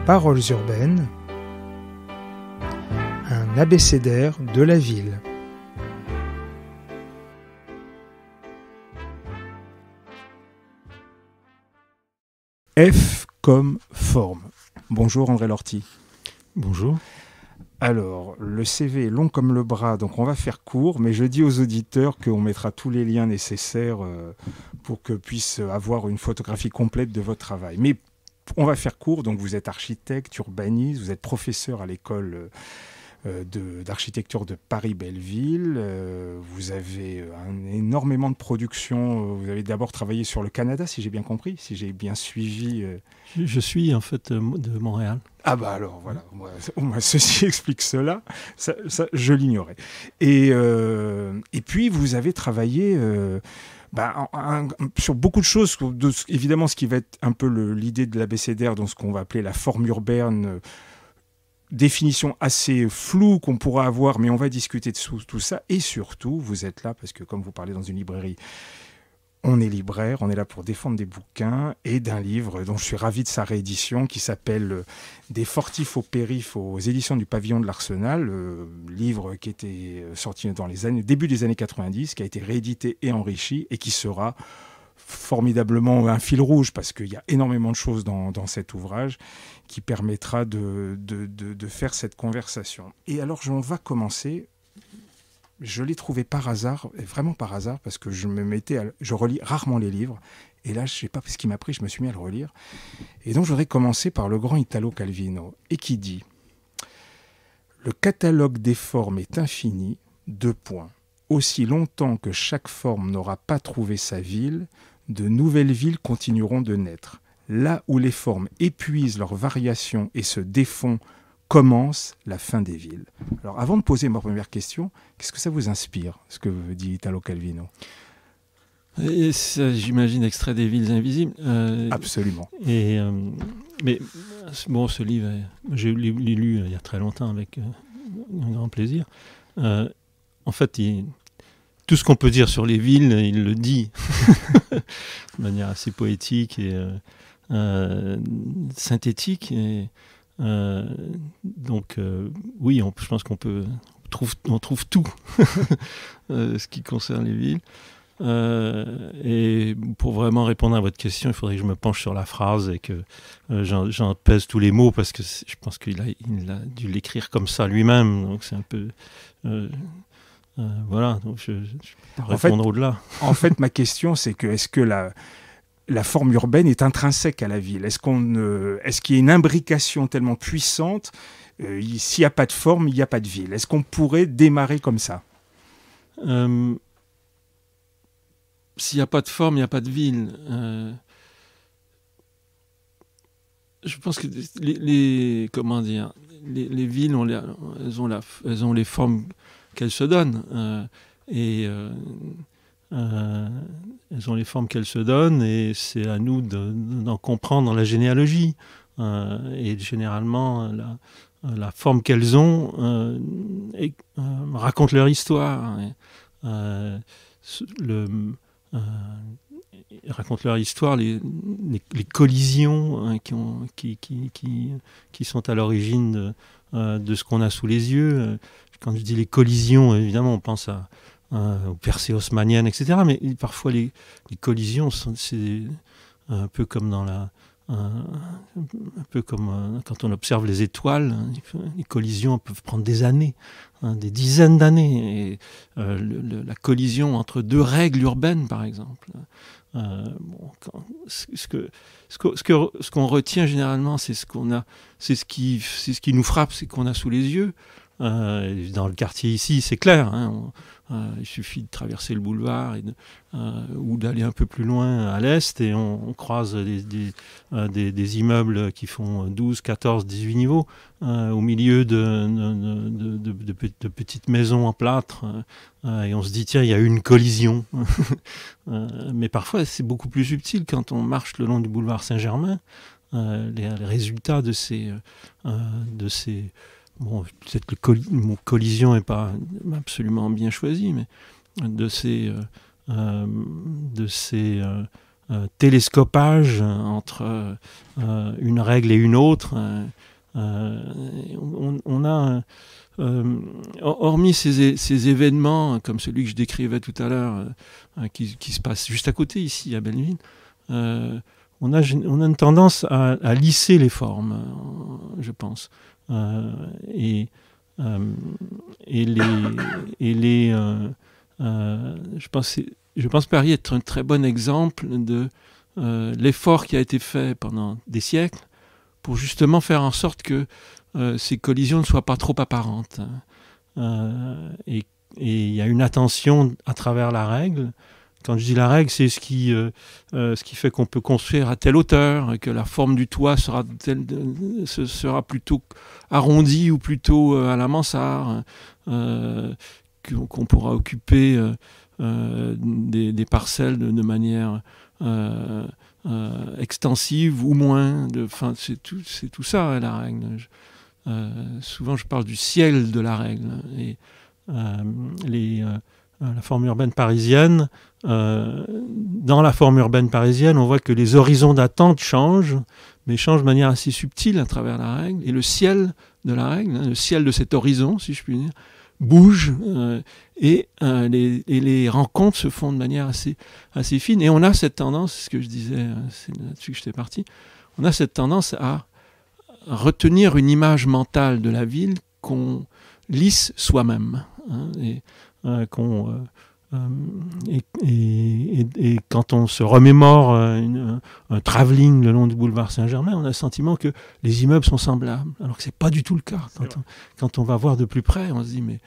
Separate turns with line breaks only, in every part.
Paroles urbaines, un abécédaire de la ville. F comme forme. Bonjour André Lorty.
Bonjour.
Alors, le CV est long comme le bras, donc on va faire court, mais je dis aux auditeurs qu'on mettra tous les liens nécessaires pour que puissent avoir une photographie complète de votre travail. Mais on va faire court, donc vous êtes architecte, urbaniste, vous êtes professeur à l'école d'architecture de Paris-Belleville, vous avez énormément de production, vous avez d'abord travaillé sur le Canada, si j'ai bien compris, si j'ai bien suivi.
Je suis en fait de Montréal.
Ah bah alors voilà, moi, ceci explique cela, ça, je l'ignorais. Et puis vous avez travaillé sur beaucoup de choses, évidemment ce qui va être un peu l'idée de l'abécédaire, dans ce qu'on va appeler la forme urbaine, définition assez floue qu'on pourra avoir, mais on va discuter de tout ça. Et surtout, vous êtes là parce que comme vous parlez dans une librairie, on est libraire, on est là pour défendre des bouquins et d'un livre dont je suis ravi de sa réédition qui s'appelle Des fortifs aux périphes aux éditions du Pavillon de l'Arsenal, livre qui était sorti dans début des années 90, qui a été réédité et enrichi et qui sera formidablement un fil rouge parce qu'il y a énormément de choses dans cet ouvrage qui permettra de faire cette conversation. Et alors on va commencer. Je l'ai trouvé par hasard, vraiment par hasard, parce que je relis rarement les livres. Et là, je ne sais pas ce qui m'a pris, je me suis mis à le relire. Et donc, je voudrais commencer par le grand Italo Calvino, et qui dit « Le catalogue des formes est infini, : Aussi longtemps que chaque forme n'aura pas trouvé sa ville, de nouvelles villes continueront de naître. Là où les formes épuisent leurs variations et se défont, commence la fin des villes. » Alors, avant de poser ma première question, qu'est-ce que ça vous inspire, ce que dit Italo Calvino ?
Et ça, j'imagine, extrait des villes invisibles.
Absolument.
Mais bon, ce livre, j'ai lu il y a très longtemps avec un grand plaisir. En fait, tout ce qu'on peut dire sur les villes, il le dit de manière assez poétique et synthétique. Donc oui, je pense on trouve tout ce qui concerne les villes. Et pour vraiment répondre à votre question, il faudrait que je me penche sur la phrase et que j'en pèse tous les mots parce que je pense qu'il a dû l'écrire comme ça lui-même. Donc c'est un peu voilà. Donc je peux pas répondre au-delà.
En fait, ma question, c'est que est-ce que la forme urbaine est intrinsèque à la ville ? Est-ce qu'il y a une imbrication tellement puissante, s'il n'y a pas de forme, il n'y a pas de ville ? Est-ce qu'on pourrait démarrer comme ça ?
S'il n'y a pas de forme, il n'y a pas de ville. Je pense que les villes, elles ont les formes qu'elles se donnent. Elles ont les formes qu'elles se donnent et c'est à nous d'en comprendre la généalogie. Et généralement, la forme qu'elles ont raconte leur histoire. Racontent leur histoire, les collisions qui sont à l'origine de ce qu'on a sous les yeux. Quand je dis les collisions, évidemment, on pense aux percées haussmanniennes, etc. Mais parfois, les collisions, c'est un peu comme quand on observe les étoiles. Les collisions peuvent prendre des années, des dizaines d'années. Et la collision entre deux règles urbaines, par exemple. Ce qu'on retient généralement, c'est ce qui nous frappe, c'est qu'on a sous les yeux. Dans le quartier ici, c'est clair. Il suffit de traverser le boulevard ou d'aller un peu plus loin à l'est et on croise des immeubles qui font 12, 14, 18 niveaux au milieu de petites maisons en plâtre et on se dit tiens, il y a eu une collision. Mais parfois, c'est beaucoup plus subtil quand on marche le long du boulevard Saint-Germain. Les résultats de ces bon, peut-être que le mot collision n'est pas absolument bien choisi, mais de ces télescopage entre une règle et une autre. On a, hormis ces événements comme celui que je décrivais tout à l'heure, qui se passe juste à côté ici à Belleville, on a une tendance à lisser les formes, je pense, je pense Paris est un très bon exemple de l'effort qui a été fait pendant des siècles pour justement faire en sorte que ces collisions ne soient pas trop apparentes. Et il y a une attention à travers la règle. Quand je dis la règle, c'est ce qui fait qu'on peut construire à telle hauteur, que la forme du toit sera plutôt arrondie ou plutôt à la mansarde, qu'on pourra occuper des parcelles de manière extensive ou moins. C'est tout ça, la règle. Souvent, je parle du ciel de la règle. Et la forme urbaine parisienne, dans la forme urbaine parisienne, on voit que les horizons d'attente changent, mais changent de manière assez subtile à travers la règle. Et le ciel de la règle, le ciel de cet horizon, si je puis dire, bouge, et les rencontres se font de manière assez fine. Et on a cette tendance, ce que je disais, c'est là-dessus que j'étais parti, on a cette tendance à retenir une image mentale de la ville qu'on lisse soi-même. Et quand on se remémore un travelling le long du boulevard Saint-Germain, on a le sentiment que les immeubles sont semblables, alors que c'est pas du tout le cas. Quand on va voir de plus près, on se dit mais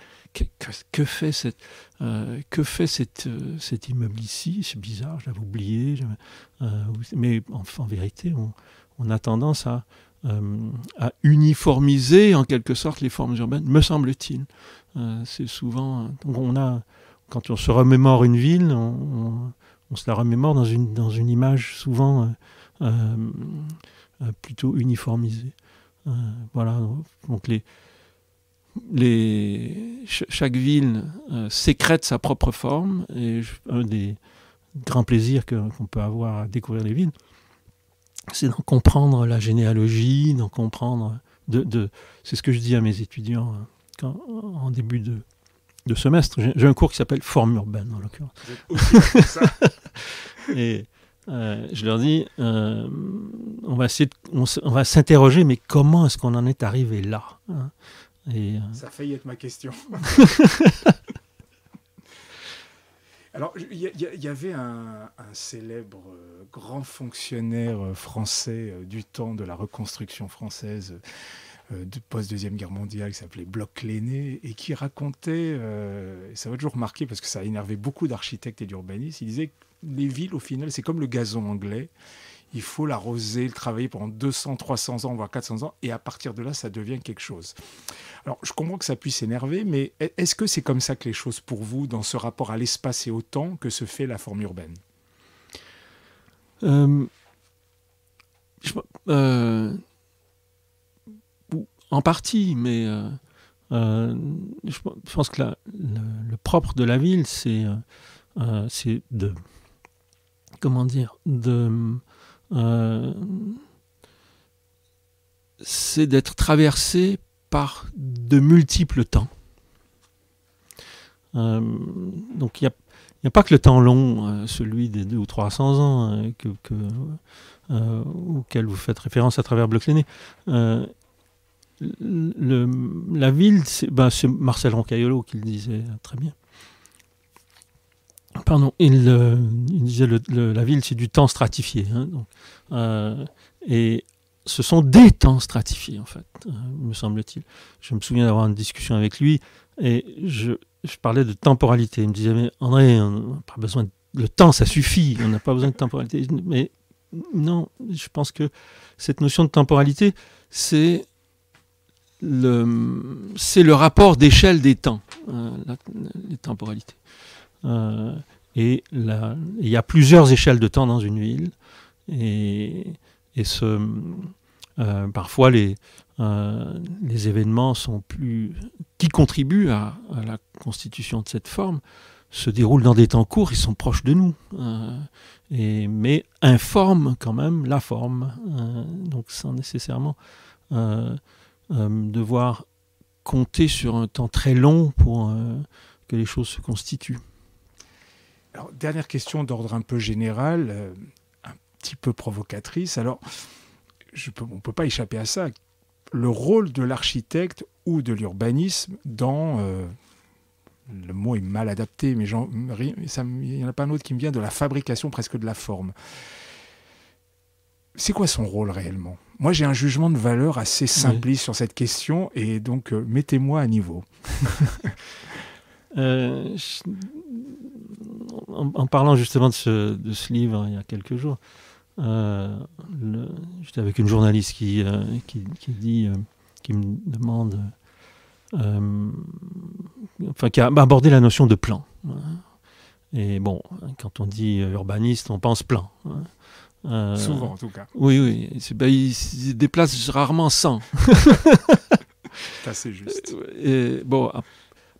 que fait cet immeuble ici? C'est bizarre, je l'avais oublié. Mais en vérité, on a tendance à uniformiser en quelque sorte les formes urbaines, me semble-t-il. C'est souvent... Quand on se remémore une ville, on se la remémore dans une image souvent plutôt uniformisée. Voilà. Donc chaque ville sécrète sa propre forme, et un des grands plaisirs qu'on peut avoir à découvrir les villes, c'est d'en comprendre la généalogie, d'en comprendre... c'est ce que je dis à mes étudiants en début de semestre. J'ai un cours qui s'appelle Forme urbaine, en l'occurrence. Et je leur dis, on va s'interroger, mais comment est-ce qu'on en est arrivé là, hein?
Ça a failli être ma question. Alors, il y avait un célèbre grand fonctionnaire français du temps de la reconstruction française de post-deuxième guerre mondiale, qui s'appelait Bloch-Léné, et qui racontait, et ça va toujours marquer parce que ça a énervé beaucoup d'architectes et d'urbanistes, il disait que les villes, au final, c'est comme le gazon anglais. Il faut l'arroser, le travailler pendant 200, 300 ans, voire 400 ans, et à partir de là, ça devient quelque chose. Alors, je comprends que ça puisse énerver, mais est-ce que c'est comme ça que les choses, pour vous, dans ce rapport à l'espace et au temps, que se fait la forme urbaine ?
En partie, mais je pense que le propre de la ville, c'est de... Comment dire ? C'est d'être traversé par de multiples temps. Donc il n'y a pas que le temps long, celui des 200 ou 300 ans auquel vous faites référence à travers Bloch-Léné. La ville, c'est Marcel Roncaillolo qui le disait très bien. Pardon, il disait la ville, c'est du temps stratifié. Hein, donc, et ce sont des temps stratifiés, en fait, me semble-t-il. Je me souviens d'avoir une discussion avec lui, et je parlais de temporalité. Il me disait, mais André, on n'a pas besoin le temps, ça suffit, on n'a pas besoin de temporalité. Mais non, je pense que cette notion de temporalité, c'est le rapport d'échelle des temps, les temporalités. Et il y a plusieurs échelles de temps dans une ville, et parfois les événements qui contribuent à la constitution de cette forme se déroulent dans des temps courts, ils sont proches de nous, mais informent quand même la forme, donc sans nécessairement devoir compter sur un temps très long pour que les choses se constituent.
Alors, dernière question d'ordre un peu général, un petit peu provocatrice. Alors, on ne peut pas échapper à ça. Le rôle de l'architecte ou de l'urbanisme dans... le mot est mal adapté, mais il n'y en a pas un autre qui me vient, de la fabrication presque de la forme. C'est quoi son rôle réellement? Moi, j'ai un jugement de valeur assez simpliste sur cette question, et donc mettez-moi à niveau.
En parlant justement de ce livre il y a quelques jours, j'étais avec une journaliste qui me demande, qui a abordé la notion de plan. Et bon, quand on dit urbaniste, on pense plan.
Souvent, en tout cas.
Oui. Il se déplace rarement sans.
C'est assez juste.
Et, bon,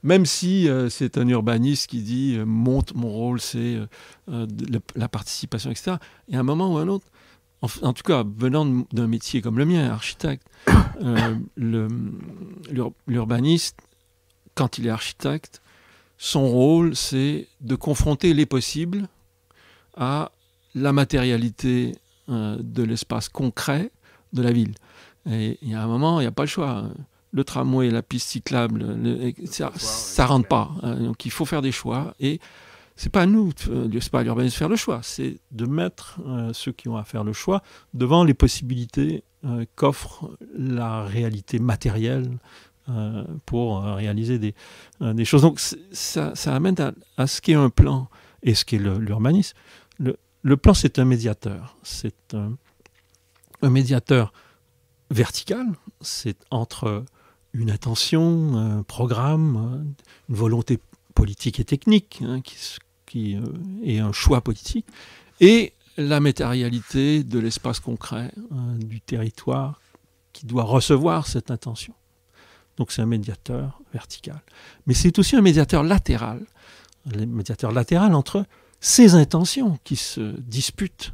même si c'est un urbaniste qui dit mon rôle, c'est la participation, etc. Et à un moment ou à un autre, en tout cas, venant d'un métier comme le mien, architecte, l'urbaniste, quand il est architecte, son rôle, c'est de confronter les possibles à la matérialité de l'espace concret de la ville. Et il y a un moment, il n'y a pas le choix. Le tramway, la piste cyclable, ça ne rentre pas. Donc il faut faire des choix. Et ce n'est pas à nous, c'est pas à l'urbanisme de faire le choix. C'est de mettre ceux qui ont à faire le choix devant les possibilités qu'offre la réalité matérielle pour réaliser des choses. Donc ça amène à ce qu'est un plan et ce qu'est l'urbanisme. Le plan, c'est un médiateur. C'est un médiateur vertical. C'est entre une intention, un programme, une volonté politique et technique, qui est un choix politique, et la matérialité de l'espace concret, du territoire qui doit recevoir cette intention. Donc c'est un médiateur vertical. Mais c'est aussi un médiateur latéral. Le médiateur latéral entre ces intentions qui se disputent,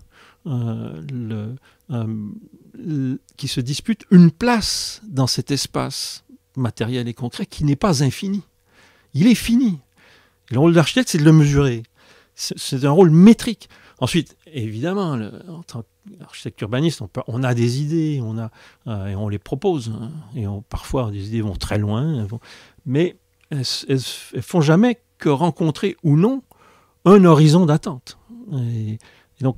qui se disputent une place dans cet espace matériel et concret qui n'est pas infini. Il est fini. Et le rôle de l'architecte, c'est de le mesurer. C'est un rôle métrique. Ensuite, évidemment, en tant qu'architecte urbaniste, on a des idées, et on les propose. Et parfois, des idées vont très loin, mais elles ne font jamais que rencontrer ou non un horizon d'attente. Et donc,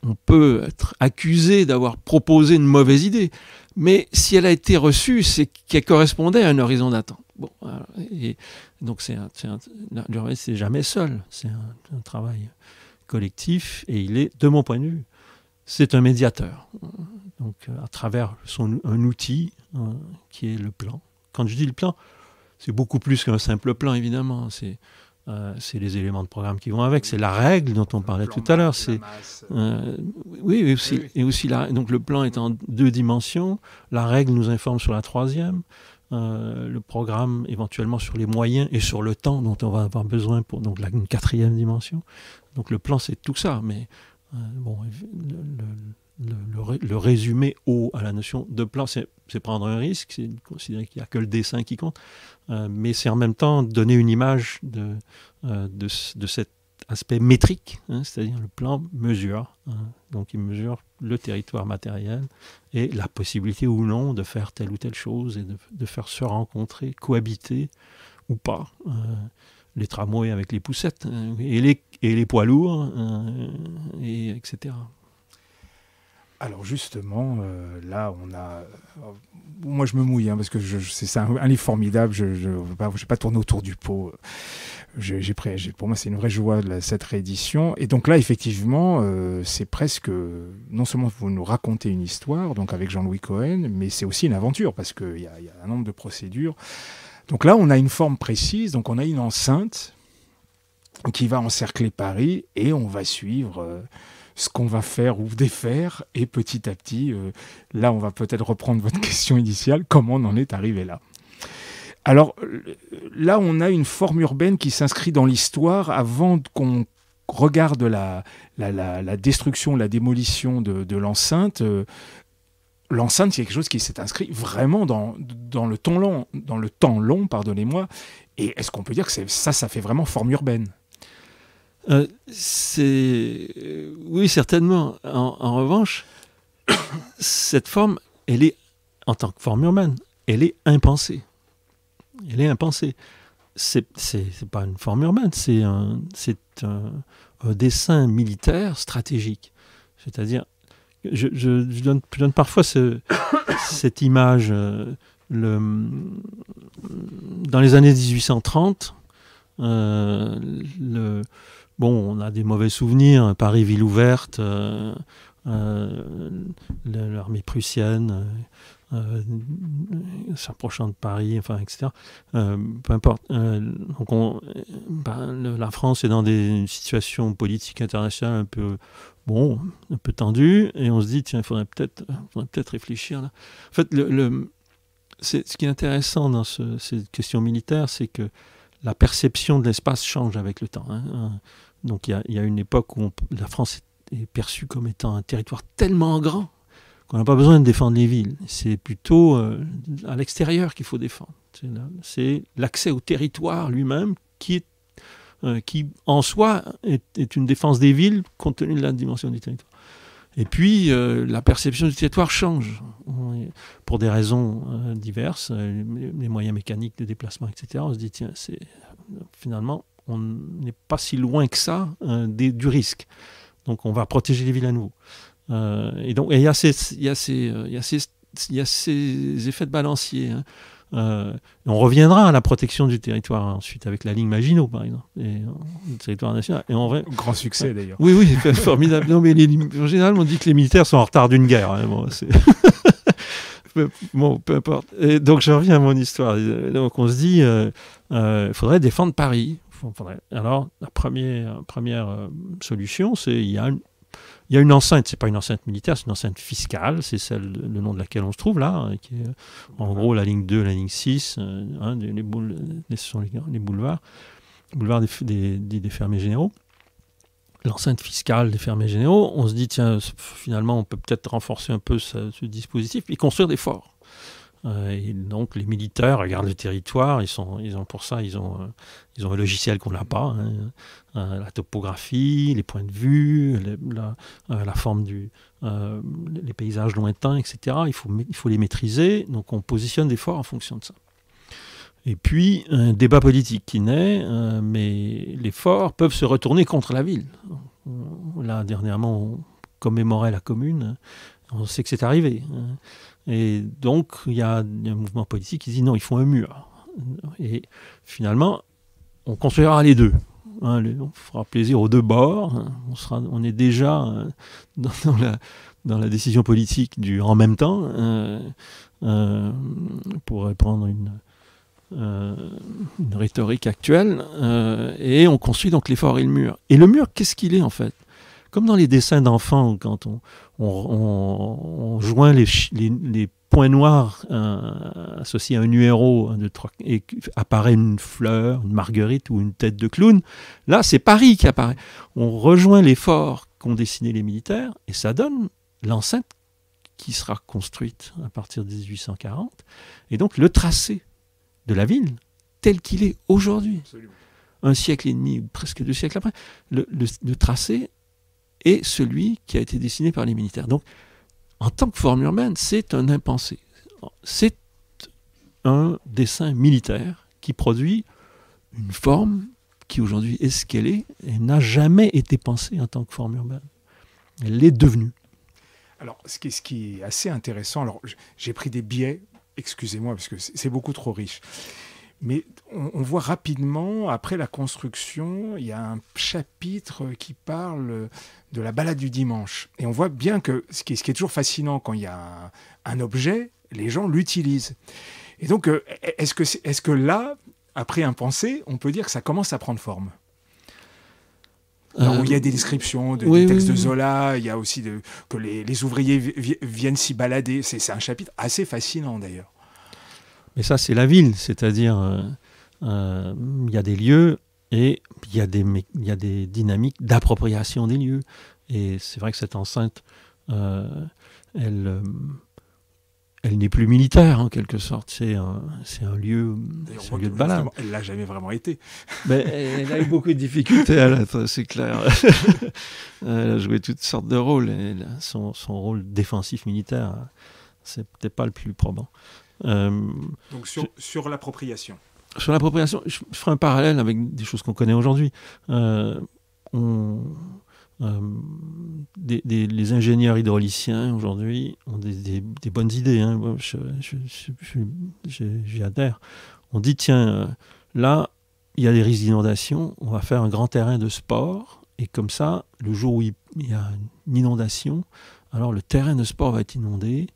on peut être accusé d'avoir proposé une mauvaise idée, mais si elle a été reçue, c'est qu'elle correspondait à un horizon d'attente. Bon, et donc l'urbanisme, c'est jamais seul, c'est un travail collectif, et il est, de mon point de vue, c'est un médiateur. Donc, à travers un outil qui est le plan. Quand je dis le plan, c'est beaucoup plus qu'un simple plan, évidemment. C'est les éléments de programme qui vont avec, c'est la règle dont on parlait tout à l'heure. Oui, et aussi donc le plan est en 2 dimensions, la règle nous informe sur la 3e, le programme éventuellement sur les moyens et sur le temps dont on va avoir besoin pour donc une 4e dimension. Donc le plan, c'est tout ça, mais bon, le résumé à la notion de plan, c'est prendre un risque, c'est considérer qu'il n'y a que le dessin qui compte, mais c'est en même temps donner une image de cet aspect métrique, c'est-à-dire le plan mesure, donc il mesure le territoire matériel et la possibilité ou non de faire telle ou telle chose et de faire se rencontrer, cohabiter ou pas les tramways avec les poussettes et les poids lourds, etc.
Alors justement, là, on a... moi, je me mouille, parce que c'est un livre formidable, je ne vais pas tourner autour du pot. Pour moi, c'est une vraie joie, cette réédition. Et donc là, effectivement, c'est presque... Non seulement vous nous racontez une histoire, donc avec Jean-Louis Cohen, mais c'est aussi une aventure, parce qu'il y a un nombre de procédures. Donc là, on a une forme précise, donc on a une enceinte qui va encercler Paris, et on va suivre... ce qu'on va faire ou défaire, et petit à petit, là on va peut-être reprendre votre question initiale, comment on en est arrivé là. Alors là, on a une forme urbaine qui s'inscrit dans l'histoire avant qu'on regarde la destruction, la démolition de l'enceinte. L'enceinte, c'est quelque chose qui s'est inscrit vraiment dans le temps long, pardonnez-moi. Et est-ce qu'on peut dire que ça fait vraiment forme urbaine?
Oui, certainement. En revanche, cette forme, elle est, en tant que forme urbaine, elle est impensée. Elle est impensée. C'est pas une forme urbaine, c'est un dessin militaire stratégique. C'est-à-dire, je donne parfois cette image. Dans les années 1830, on a des mauvais souvenirs. Paris, ville ouverte, l'armée prussienne s'approchant de Paris, enfin, etc. Peu importe. Donc la France est dans des situations politiques internationales un peu tendues, et on se dit, tiens, il faudrait peut-être réfléchir là. En fait, ce qui est intéressant dans cette question militaire, c'est que la perception de l'espace change avec le temps. Donc il y a une époque où la France est perçue comme étant un territoire tellement grand qu'on n'a pas besoin de défendre les villes. C'est plutôt à l'extérieur qu'il faut défendre. C'est l'accès au territoire lui-même qui en soi est une défense des villes compte tenu de la dimension du territoire. Et puis, la perception du territoire change pour des raisons diverses, les moyens mécaniques de déplacement, etc. On se dit, tiens, finalement, on n'est pas si loin que ça du risque. Donc, on va protéger les villes à nouveau. Et il y a ces effets de balancier. On reviendra à la protection du territoire ensuite avec la ligne Maginot, par exemple, le territoire national.
Grand succès d'ailleurs.
Oui, formidable. Non, mais en général, on dit que les militaires sont en retard d'une guerre. Bon, peu importe. Et donc, je reviens à mon histoire. Donc, on se dit, il faudrait défendre Paris. Alors, la première solution, c'est il y a une enceinte, c'est pas une enceinte militaire, c'est une enceinte fiscale, c'est le nom de laquelle on se trouve là, qui est en gros la ligne 2, la ligne 6, ce sont les boulevards des fermiers généraux. L'enceinte fiscale des fermiers généraux, on se dit, tiens, finalement, on peut peut-être renforcer un peu ce dispositif et construire des forts. Et donc les militaires regardent le territoire, ils ont pour ça, ils ont un logiciel qu'on n'a pas, la topographie, les points de vue, la forme les paysages lointains, etc. Il faut les maîtriser, donc on positionne des forts en fonction de ça. Et puis un débat politique qui naît, mais les forts peuvent se retourner contre la ville. Là dernièrement, on commémorait la Commune, on sait que c'est arrivé. Et donc, il y a un mouvement politique qui dit non, il faut un mur. Et finalement, on construira les deux. On fera plaisir aux deux bords. On est déjà dans la décision politique du en même temps, pour reprendre une rhétorique actuelle. Et on construit donc les forts et le mur. Et le mur, qu'est-ce qu'il est en fait? Comme dans les dessins d'enfants, quand on joint les points noirs associés à un numéro, et apparaît une fleur, une marguerite ou une tête de clown, là c'est Paris qui apparaît. On rejoint les forts qu'ont dessinés les militaires et ça donne l'enceinte qui sera construite à partir de 1840 et donc le tracé de la ville tel qu'il est aujourd'hui. Absolument. Un siècle et demi ou presque 2 siècles après, le tracé est celui qui a été dessiné par les militaires. Donc, en tant que forme urbaine, c'est un impensé. C'est un dessin militaire qui produit une forme qui aujourd'hui est ce qu'elle est et n'a jamais été pensée en tant que forme urbaine. Elle l'est devenue.
Alors, ce qui est assez intéressant, alors j'ai pris des biais, excusez-moi, parce que c'est beaucoup trop riche. Mais on voit rapidement, après la construction, il y a un chapitre qui parle de la balade du dimanche. Et on voit bien que ce qui est toujours fascinant quand il y a un objet, les gens l'utilisent. Et donc, est-ce que là, après un pensée, on peut dire que ça commence à prendre forme? Où il y a des descriptions, des textes de Zola, il y a aussi que les ouvriers viennent s'y balader. C'est un chapitre assez fascinant d'ailleurs.
Mais ça, c'est la ville, c'est-à-dire il y a des lieux et il y a des dynamiques d'appropriation des lieux. Et c'est vrai que cette enceinte, elle n'est plus militaire en quelque sorte. C'est un lieu de balade.
Elle l'a jamais vraiment été.
Mais elle a eu beaucoup de difficultés, c'est clair. Elle a joué toutes sortes de rôles. Et son rôle défensif militaire, c'est peut-être pas le plus probant.
Donc sur l'appropriation.
Sur l'appropriation, je ferai un parallèle avec des choses qu'on connaît aujourd'hui. Les ingénieurs hydrauliciens aujourd'hui ont des bonnes idées. Hein. J'y adhère. On dit, tiens, là, il y a des risques d'inondation, on va faire un grand terrain de sport, et comme ça, le jour où il y a une inondation, alors le terrain de sport va être inondé,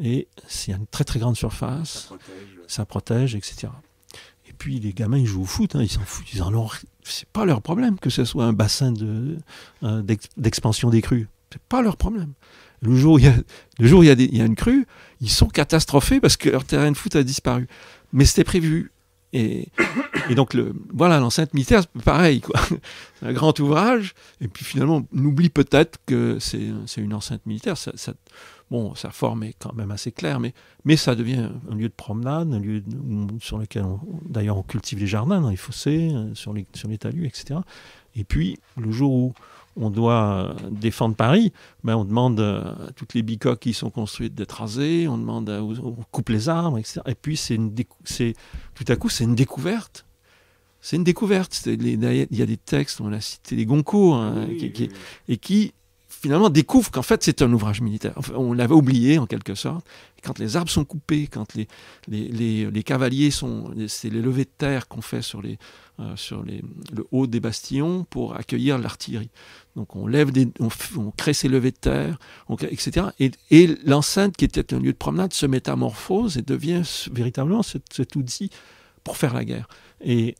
et s'il y a une très très grande surface, ça protège, etc. Et puis les gamins, ils jouent au foot, hein, ils s'en foutent, c'est pas leur problème que ce soit un bassin d'expansion des crues. C'est pas leur problème. Le jour où il y a une crue, ils sont catastrophés parce que leur terrain de foot a disparu. Mais c'était prévu. Et donc, l'enceinte militaire, c'est pareil, quoi. C'est un grand ouvrage, et puis finalement, on oublie peut-être que c'est une enceinte militaire. Sa forme est quand même assez claire, mais ça devient un lieu de promenade, un lieu sur lequel, d'ailleurs, on cultive les jardins dans les fossés, sur les talus, etc. Et puis, le jour où on doit défendre Paris, on demande à toutes les bicoques qui sont construites d'être rasées, on demande on coupe les arbres, etc. Et puis tout à coup, c'est une découverte. C'est une découverte. Il y a des textes, on a cité les Goncourt, hein, et qui finalement découvrent qu'en fait c'est un ouvrage militaire. Enfin, on l'avait oublié en quelque sorte. Et quand les arbres sont coupés, quand les cavaliers c'est les levées de terre qu'on fait sur le haut des bastillons pour accueillir l'artillerie. Donc on crée ces levées de terre, etc. Et l'enceinte qui était un lieu de promenade se métamorphose et devient véritablement cet outil pour faire la guerre. Et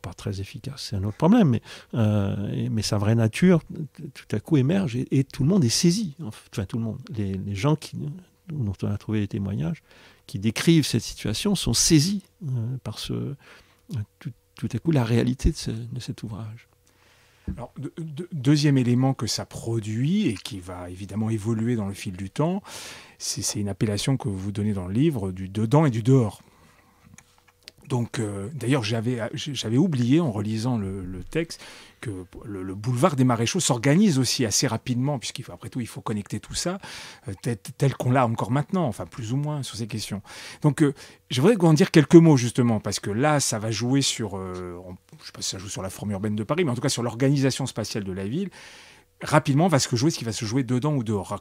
pas très efficace, c'est un autre problème, mais sa vraie nature tout à coup émerge et tout le monde est saisi. Enfin tout le monde, les gens dont on a trouvé les témoignages, qui décrivent cette situation sont saisis par tout à coup la réalité de cet ouvrage.
Alors, deuxième élément que ça produit et qui va évidemment évoluer dans le fil du temps, c'est une appellation que vous donnez dans le livre du dedans et du dehors. Donc, d'ailleurs, j'avais oublié en relisant le texte que le boulevard des Maréchaux s'organise aussi assez rapidement, puisqu'après tout, il faut connecter tout ça, tel qu'on l'a encore maintenant, enfin plus ou moins sur ces questions. Donc, je voudrais en dire quelques mots justement, parce que là, ça va jouer sur, je ne sais pas si ça joue sur la forme urbaine de Paris, mais en tout cas sur l'organisation spatiale de la ville. Rapidement, va se jouer ce qui va se jouer dedans ou dehors.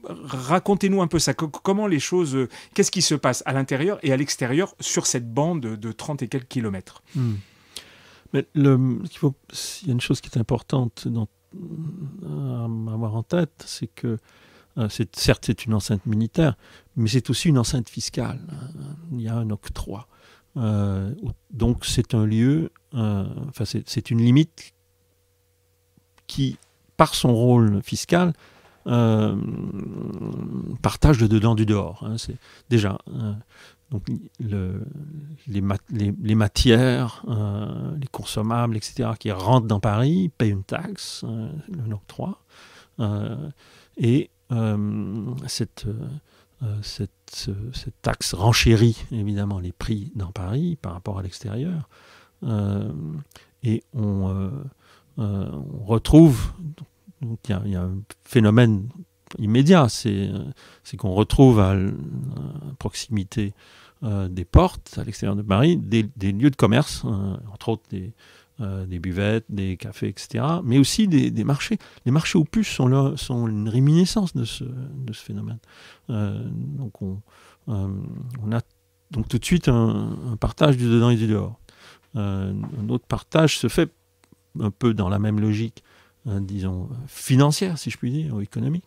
Racontez-nous un peu ça. Comment les choses... Qu'est-ce qui se passe à l'intérieur et à l'extérieur sur cette bande de 30 et quelques kilomètres?
Mais il y a une chose qui est importante à avoir en tête, c'est que certes c'est une enceinte militaire, mais c'est aussi une enceinte fiscale. Il y a un octroi. Donc c'est un lieu... c'est une limite qui, par son rôle fiscal, partage de dedans du dehors. Hein, c'est déjà donc les matières, les consommables, etc., qui rentrent dans Paris payent une taxe, un octroi, et cette taxe renchérit évidemment les prix dans Paris par rapport à l'extérieur, et on retrouve. Donc il y a un phénomène immédiat, c'est qu'on retrouve à proximité des portes, à l'extérieur de Paris, des lieux de commerce, entre autres des buvettes, des cafés, etc., mais aussi des marchés. Les marchés aux puces sont une réminiscence de ce phénomène. Donc on a donc tout de suite un partage du dedans et du dehors. Un autre partage se fait un peu dans la même logique, disons, financière, si je puis dire, ou économique,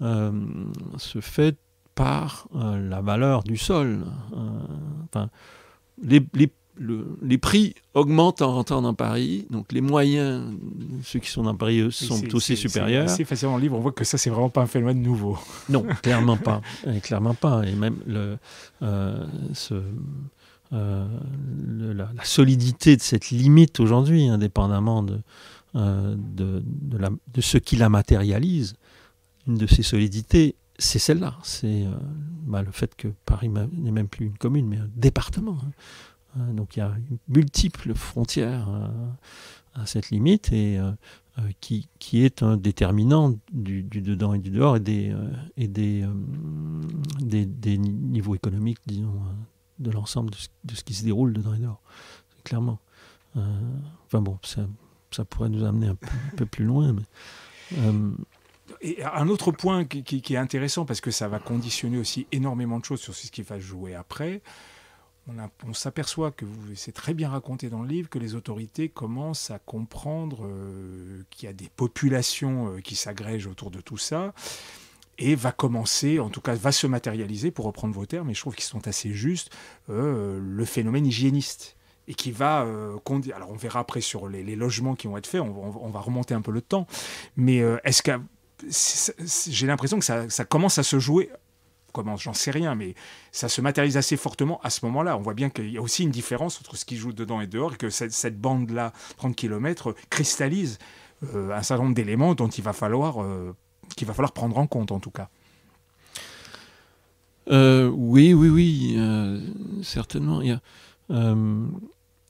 se fait par la valeur du sol. les prix augmentent en rentrant dans Paris, donc les moyens, ceux qui sont dans Paris, eux, sont aussi supérieurs.
C'est facilement le livre, on voit que ça, c'est vraiment pas un phénomène nouveau.
Non, clairement pas. Clairement pas. Et même la solidité de cette limite aujourd'hui, indépendamment de ce qui la matérialise, une de ces solidités, c'est celle-là. C'est le fait que Paris n'est même plus une commune, mais un département. Donc il y a multiples frontières à cette limite et qui est un déterminant du dedans et du dehors et des niveaux économiques, disons, de l'ensemble de ce qui se déroule dedans et dehors. Clairement. Enfin bon, ça pourrait nous amener un peu plus loin, mais...
Et un autre point qui est intéressant, parce que ça va conditionner aussi énormément de choses sur ce qui va se jouer après, on s'aperçoit que c'est très bien raconté dans le livre, que les autorités commencent à comprendre qu'il y a des populations qui s'agrègent autour de tout ça, et va commencer, en tout cas va se matérialiser, pour reprendre vos termes, et je trouve qu'ils sont assez justes, le phénomène hygiéniste. Et qui va conduire... Alors on verra après sur les logements qui vont être faits, on va remonter un peu le temps, mais est-ce que... J'ai l'impression que ça commence à se jouer, comment, j'en sais rien, mais ça se matérialise assez fortement à ce moment-là. On voit bien qu'il y a aussi une différence entre ce qui joue dedans et dehors, et que cette bande-là, 30 km, cristallise un certain nombre d'éléments dont qu'il va falloir prendre en compte, en tout cas.
Oui, certainement. Il y a,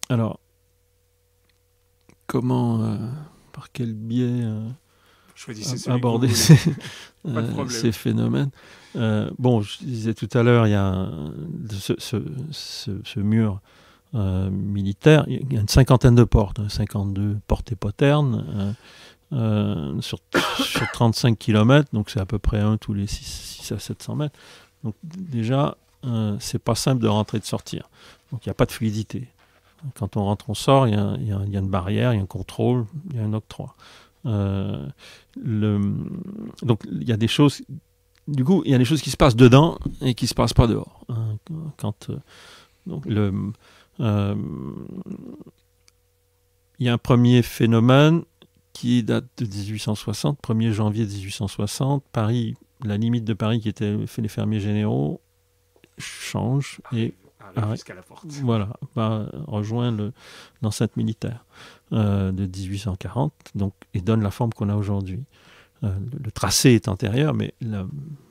alors, comment, par quel biais... aborder ces phénomènes. Je disais tout à l'heure, il y a ce mur militaire, il y a une cinquantaine de portes, 52 portes et poternes, sur 35 km, donc c'est à peu près un tous les 6 à 700 mètres. Donc déjà, c'est pas simple de rentrer et de sortir. Donc il n'y a pas de fluidité. Quand on rentre, on sort, il y a une barrière, il y a un contrôle, il y a un octroi. Donc il y a des choses, du coup il y a des choses qui se passent dedans et qui se passent pas dehors, hein. Il y a un premier phénomène qui date de 1860, 1er janvier 1860, Paris, la limite de Paris qui était les fermiers généraux change et
jusqu'à la porte.
Voilà, va rejoindre l'enceinte militaire de 1840, donc, et donne la forme qu'on a aujourd'hui. Le tracé est antérieur, mais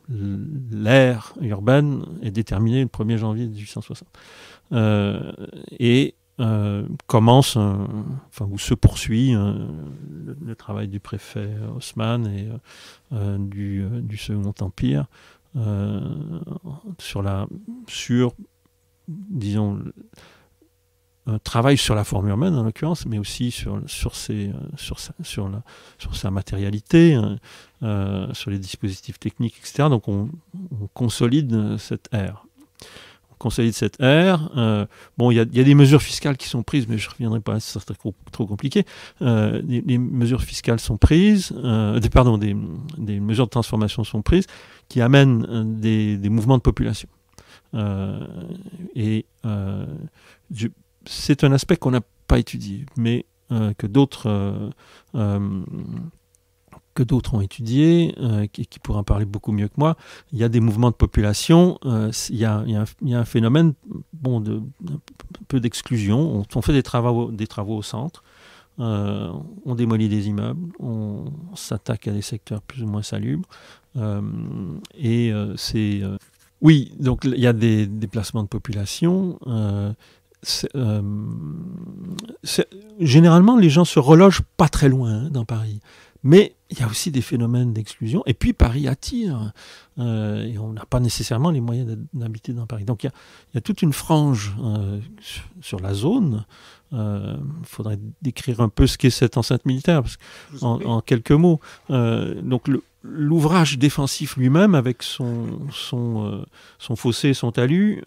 l'aire urbaine est déterminée le 1er janvier 1860. Commence, où se poursuit le travail du préfet Haussmann et du Second Empire sur disons, un travail sur la forme urbaine en l'occurrence, mais aussi sur sa matérialité, sur les dispositifs techniques, etc. Donc on consolide cette ère. Il y a des mesures fiscales qui sont prises, mais je ne reviendrai pas, ça serait trop compliqué. Les mesures fiscales sont prises, des mesures de transformation sont prises, qui amènent des mouvements de population. C'est un aspect qu'on n'a pas étudié, mais que d'autres ont étudié, qui pourraient en parler beaucoup mieux que moi. Il y a des mouvements de population, il y a un phénomène un peu d'exclusion. On fait des travaux au centre, on démolit des immeubles, on s'attaque à des secteurs plus ou moins salubres, oui, donc il y a des déplacements de population. Généralement, les gens se relogent pas très loin dans Paris. Mais il y a aussi des phénomènes d'exclusion. Et puis Paris attire. Et on n'a pas nécessairement les moyens d'habiter dans Paris. Donc il y a toute une frange sur la zone. Il faudrait décrire un peu ce qu'est cette enceinte militaire, en quelques mots. Donc l'ouvrage défensif lui-même, avec son fossé et son talus,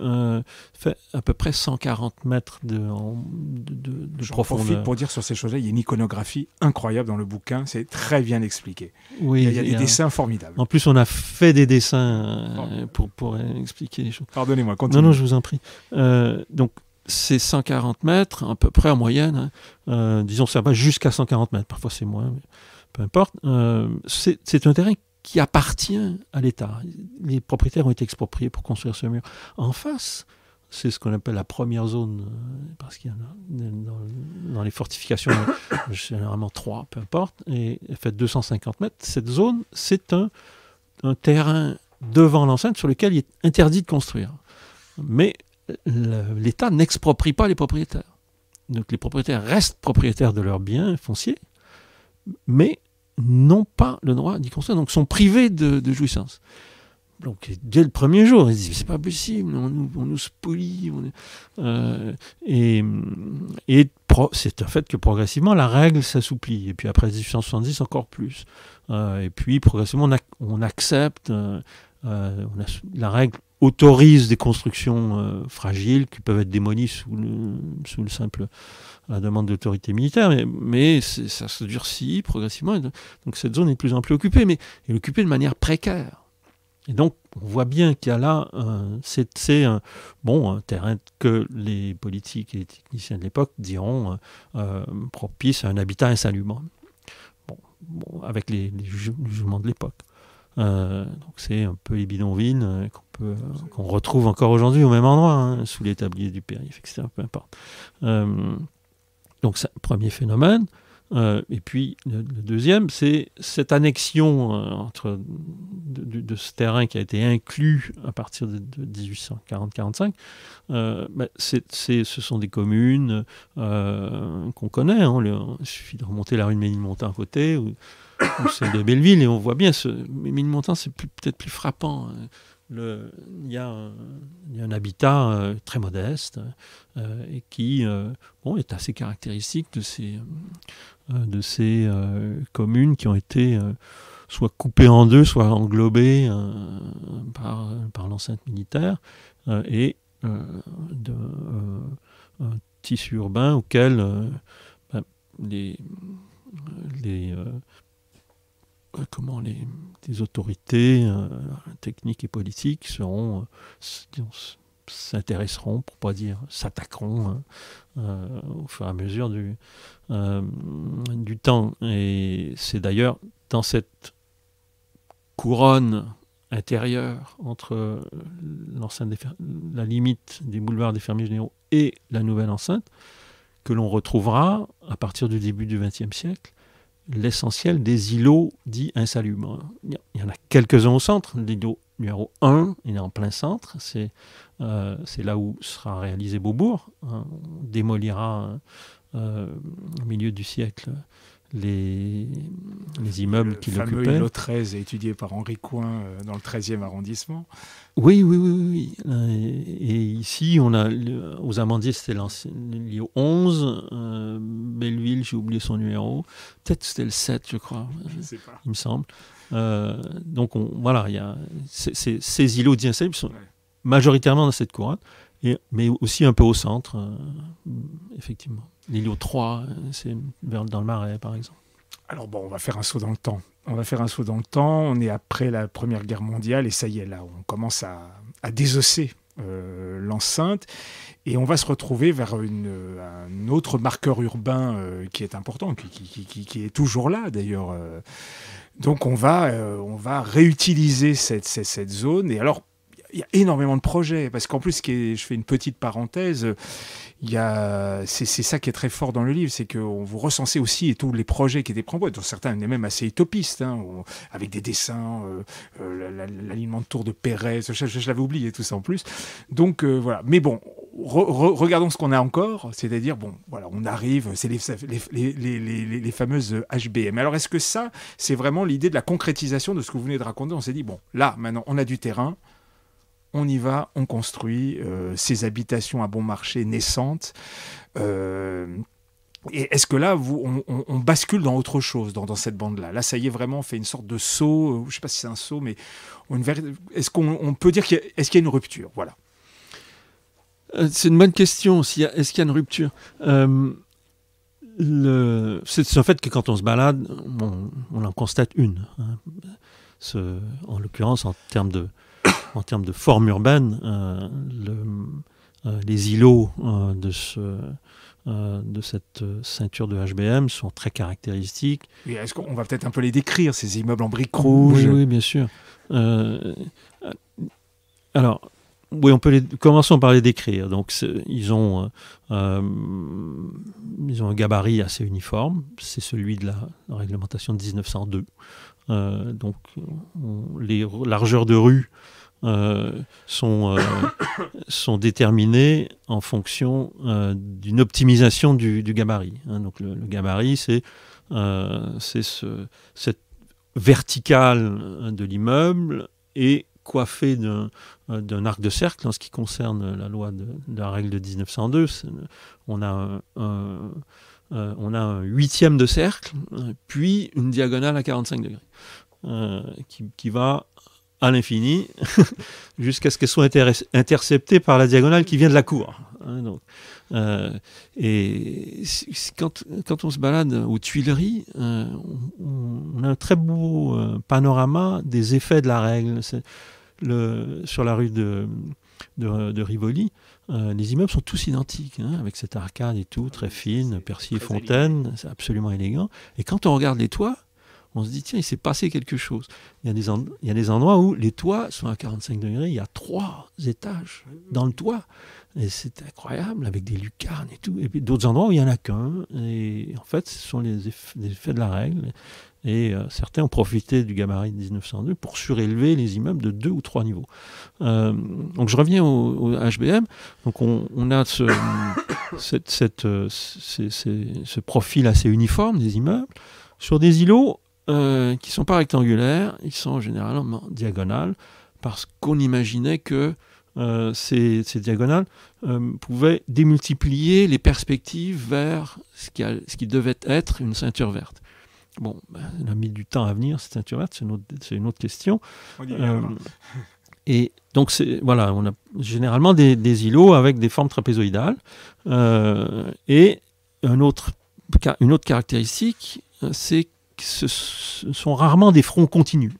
fait à peu près 140 mètres de profondeur.
J'en profite pour dire sur ces choses-là, il y a une iconographie incroyable dans le bouquin, c'est très bien expliqué.
Oui,
il y a des dessins formidables.
En plus, on a fait des dessins pour expliquer les choses.
Pardonnez-moi, continue.
Non, je vous en prie. Donc, c'est 140 mètres, à peu près en moyenne. Disons, ça va jusqu'à 140 mètres. Parfois, c'est moins, mais peu importe. C'est un terrain qui appartient à l'État. Les propriétaires ont été expropriés pour construire ce mur. En face, c'est ce qu'on appelle la première zone, parce qu'il y en a dans les fortifications, généralement 3, peu importe, et elle fait 250 mètres. Cette zone, c'est un terrain devant l'enceinte sur lequel il est interdit de construire. Mais l'État n'exproprie pas les propriétaires. Donc les propriétaires restent propriétaires de leurs biens fonciers, mais n'ont pas le droit d'y construire, donc sont privés de jouissance. Donc dès le premier jour, ils disent c'est pas possible, on nous spolie. Et c'est un fait que progressivement la règle s'assouplit. Et puis après 1870 encore plus. Et puis progressivement on accepte. La règle autorise des constructions fragiles qui peuvent être démolies sous le simple la demande d'autorité militaire, mais ça se durcit progressivement. Donc cette zone est de plus en plus occupée, mais elle est occupée de manière précaire. Et donc, on voit bien qu'il y a là, c'est un terrain que les politiques et les techniciens de l'époque diront propice à un habitat insalubre. Bon, avec les jugements de l'époque. Donc c'est un peu les bidonvilles qu'on retrouve encore aujourd'hui au même endroit, sous les tabliers du périph', etc. Peu importe. Donc c'est un premier phénomène. Et puis le deuxième, c'est cette annexion de ce terrain qui a été inclus à partir de 1840-45. Ce sont des communes qu'on connaît. Il suffit de remonter la rue de Ménilmontant à côté, ou celle de Belleville, et on voit bien. Ménilmontant, c'est peut-être plus frappant. Il y a un habitat très modeste et qui est assez caractéristique de ces communes qui ont été soit coupées en deux, soit englobées par l'enceinte militaire et un tissu urbain auquel les autorités techniques et politiques s'intéresseront, pour pas dire s'attaqueront au fur et à mesure du temps. Et c'est d'ailleurs dans cette couronne intérieure entre la limite des boulevards des fermiers généraux et la nouvelle enceinte que l'on retrouvera, à partir du début du XXe siècle, l'essentiel des îlots dits insalubres. Il y en a quelques-uns au centre. L'îlot numéro 1, il est en plein centre. C'est là où sera réalisé Beaubourg. On démolira au milieu du siècle les immeubles qui l'occupaient.
Le fameux îlot 13 étudié par Henri Coin dans le 13e arrondissement.
Oui. Et ici, on a aux Amandiers, c'était l'îlot 11. Belleville, j'ai oublié son numéro. Peut-être c'était le 7, je crois.
Je ne sais pas.
Il me semble. Donc, il y a ces îlots d'insalubres sont majoritairement dans cette couronne, mais aussi un peu au centre, effectivement. L'îlot 3, c'est dans le Marais, par exemple.
Alors on va faire un saut dans le temps. On est après la Première Guerre mondiale et ça y est, là, on commence à désosser l'enceinte et on va se retrouver vers un autre marqueur urbain qui est important, qui est toujours là d'ailleurs. Donc on va réutiliser cette zone. Et alors, il y a énormément de projets, parce qu'en plus, je fais une petite parenthèse, c'est ça qui est très fort dans le livre, c'est que vous recensez aussi tous les projets qui étaient proposés, dont certains étaient même assez utopistes, avec des dessins, l'alignement de tour de Pérez, je l'avais oublié tout ça en plus. Donc voilà, mais bon, regardons ce qu'on a encore, c'est-à-dire, on arrive, c'est les fameuses HBM. Alors est-ce que ça, c'est vraiment l'idée de la concrétisation de ce que vous venez de raconter? On s'est dit, là, maintenant, on a du terrain, on y va, on construit ces habitations à bon marché naissantes. Et est-ce que là, on bascule dans autre chose, dans cette bande-là? Là, ça y est, vraiment, on fait une sorte de saut. Je ne sais pas si c'est un saut, mais est-ce qu'on peut dire qu'il y a une rupture? Voilà.
C'est une bonne question. Est-ce qu'il y a une rupture? C'est en fait que quand on se balade, on en constate une. En l'occurrence, en termes de forme urbaine, les îlots de cette ceinture de HBM sont très caractéristiques.
Et est-ce qu'on va peut-être un peu les décrire, ces immeubles en briques rouges?
Oui, bien sûr. Alors, oui, commençons par les décrire. Donc, ils ont un gabarit assez uniforme. C'est celui de la réglementation de 1902. Donc, les largeurs de rue sont déterminées en fonction d'une optimisation du gabarit. Donc, le gabarit, c'est cette verticale de l'immeuble et coiffé d'un arc de cercle en ce qui concerne la loi de la règle de 1902. On a un huitième de cercle, puis une diagonale à 45 degrés, qui va à l'infini jusqu'à ce qu'elle soit interceptée par la diagonale qui vient de la cour. Et quand on se balade aux Tuileries, on a un très beau panorama des effets de la règle. Sur la rue de Rivoli, les immeubles sont tous identiques, avec cette arcade et tout, très fine, Percier et Fontaine, c'est absolument élégant. Et quand on regarde les toits, on se dit, tiens, il s'est passé quelque chose. Il y a des endroits où les toits sont à 45 degrés, il y a 3 étages dans le toit. Et c'est incroyable, avec des lucarnes et tout. Et puis d'autres endroits où il n'y en a qu'un. Et en fait, ce sont les effets de la règle. Et certains ont profité du gabarit de 1902 pour surélever les immeubles de 2 ou 3 niveaux. Donc je reviens au HBM. Donc on a ce profil assez uniforme des immeubles sur des îlots qui ne sont pas rectangulaires, ils sont généralement diagonales, parce qu'on imaginait que ces diagonales pouvaient démultiplier les perspectives vers ce qui devait être une ceinture verte. Bon, elle a mis du temps à venir, cette ceinture verte, c'est une autre question. Et donc, voilà, on a généralement des îlots avec des formes trapézoïdales. Et une autre caractéristique, c'est que ce sont rarement des fronts continus.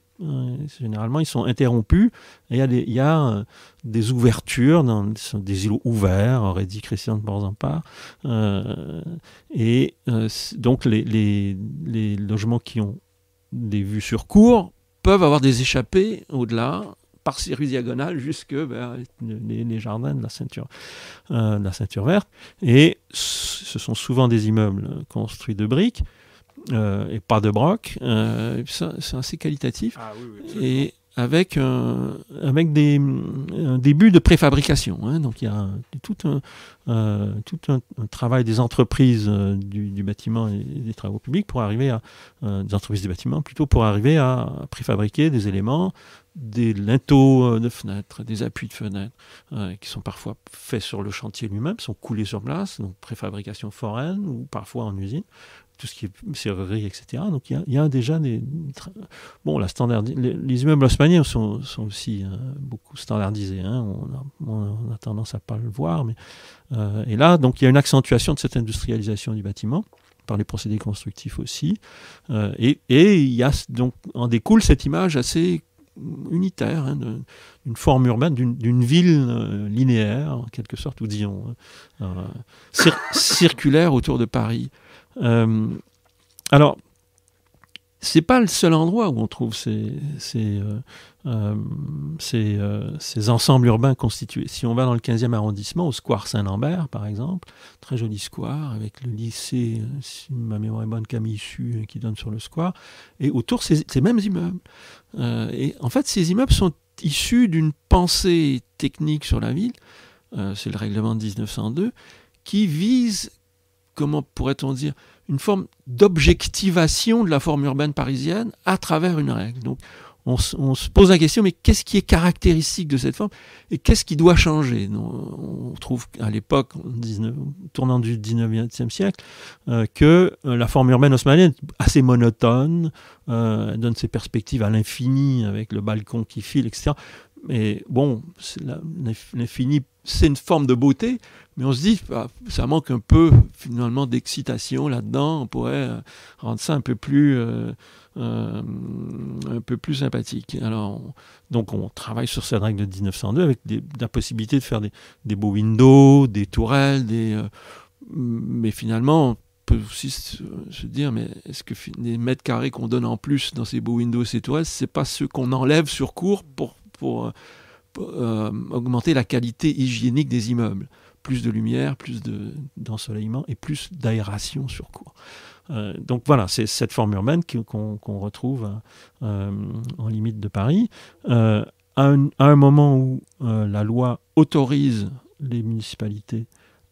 Généralement, ils sont interrompus. Et il y a des ouvertures, des îlots ouverts, aurait dit Christian de Porzampar. Donc, les logements qui ont des vues sur cour peuvent avoir des échappées au-delà, par ces rues diagonales, jusque vers les jardins de la ceinture verte. Et ce sont souvent des immeubles construits de briques, et pas de broc. C'est assez qualitatif.
Ah, oui,
et avec des début de préfabrication. Donc il y a tout un travail des entreprises du bâtiment et des travaux publics pour arriver des entreprises du bâtiment plutôt pour arriver à préfabriquer des éléments, des linteaux de fenêtres, des appuis de fenêtres qui sont parfois faits sur le chantier lui-même, sont coulés sur place, donc préfabrication foraine ou parfois en usine. Tout ce qui est serrurerie, etc. Donc il y a déjà les immeubles haussmanniens sont aussi beaucoup standardisés. On a tendance à pas le voir, mais et là donc il y a une accentuation de cette industrialisation du bâtiment par les procédés constructifs aussi, et il y a donc en découle cette image assez unitaire d'une forme urbaine, d'une ville linéaire en quelque sorte, ou disons circulaire autour de Paris. Alors, c'est pas le seul endroit où on trouve ces ensembles urbains constitués. Si on va dans le 15e arrondissement, au square Saint-Lambert, par exemple, très joli square, avec le lycée, si ma mémoire est bonne, Camille Su, qui donne sur le square, et autour, ces mêmes immeubles. Et en fait, ces immeubles sont issus d'une pensée technique sur la ville, c'est le règlement de 1902, qui vise, comment pourrait-on dire, une forme d'objectivation de la forme urbaine parisienne à travers une règle. Donc, on se pose la question, mais qu'est-ce qui est caractéristique de cette forme et qu'est-ce qui doit changer? On trouve à l'époque, tournant du 19e siècle, que la forme urbaine haussmannienne est assez monotone, elle donne ses perspectives à l'infini avec le balcon qui file, etc. mais bon, l'infini, c'est une forme de beauté, mais on se dit, ça manque un peu finalement d'excitation là-dedans. On pourrait rendre ça un peu plus sympathique. Alors, donc on travaille sur cette règle de 1902 avec la possibilité de faire des beaux windows, des tourelles, mais finalement, on peut aussi se dire, mais est-ce que les mètres carrés qu'on donne en plus dans ces beaux windows, ces tourelles, c'est pas ceux qu'on enlève sur cours pour augmenter la qualité hygiénique des immeubles? Plus de lumière, plus d'ensoleillement et plus d'aération sur cours. Donc voilà, c'est cette forme urbaine qu'on retrouve en limite de Paris. À un moment où la loi autorise les municipalités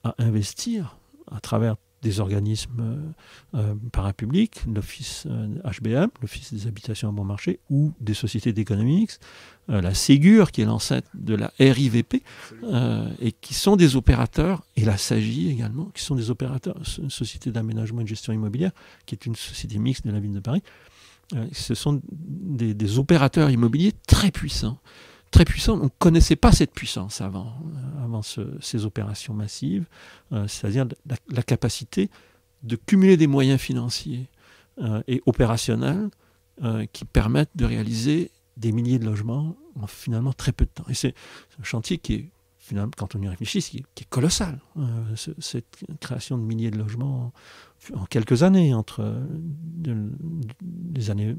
à investir à travers des organismes parapublics, l'Office HBM, l'Office des habitations à bon marché, ou des sociétés d'économie mixte, la Ségur, qui est l'ancêtre de la RIVP, et qui sont des opérateurs, et la SAGI également, qui sont des opérateurs, une société d'aménagement et de gestion immobilière, qui est une société mixte de la ville de Paris. Ce sont des opérateurs immobiliers très puissants. Très puissant. On ne connaissait pas cette puissance avant ces opérations massives, c'est-à-dire la capacité de cumuler des moyens financiers et opérationnels qui permettent de réaliser des milliers de logements en finalement très peu de temps. Et c'est un chantier qui est, finalement, quand on y réfléchit, qui est colossal. Cette création de milliers de logements en quelques années, entre des années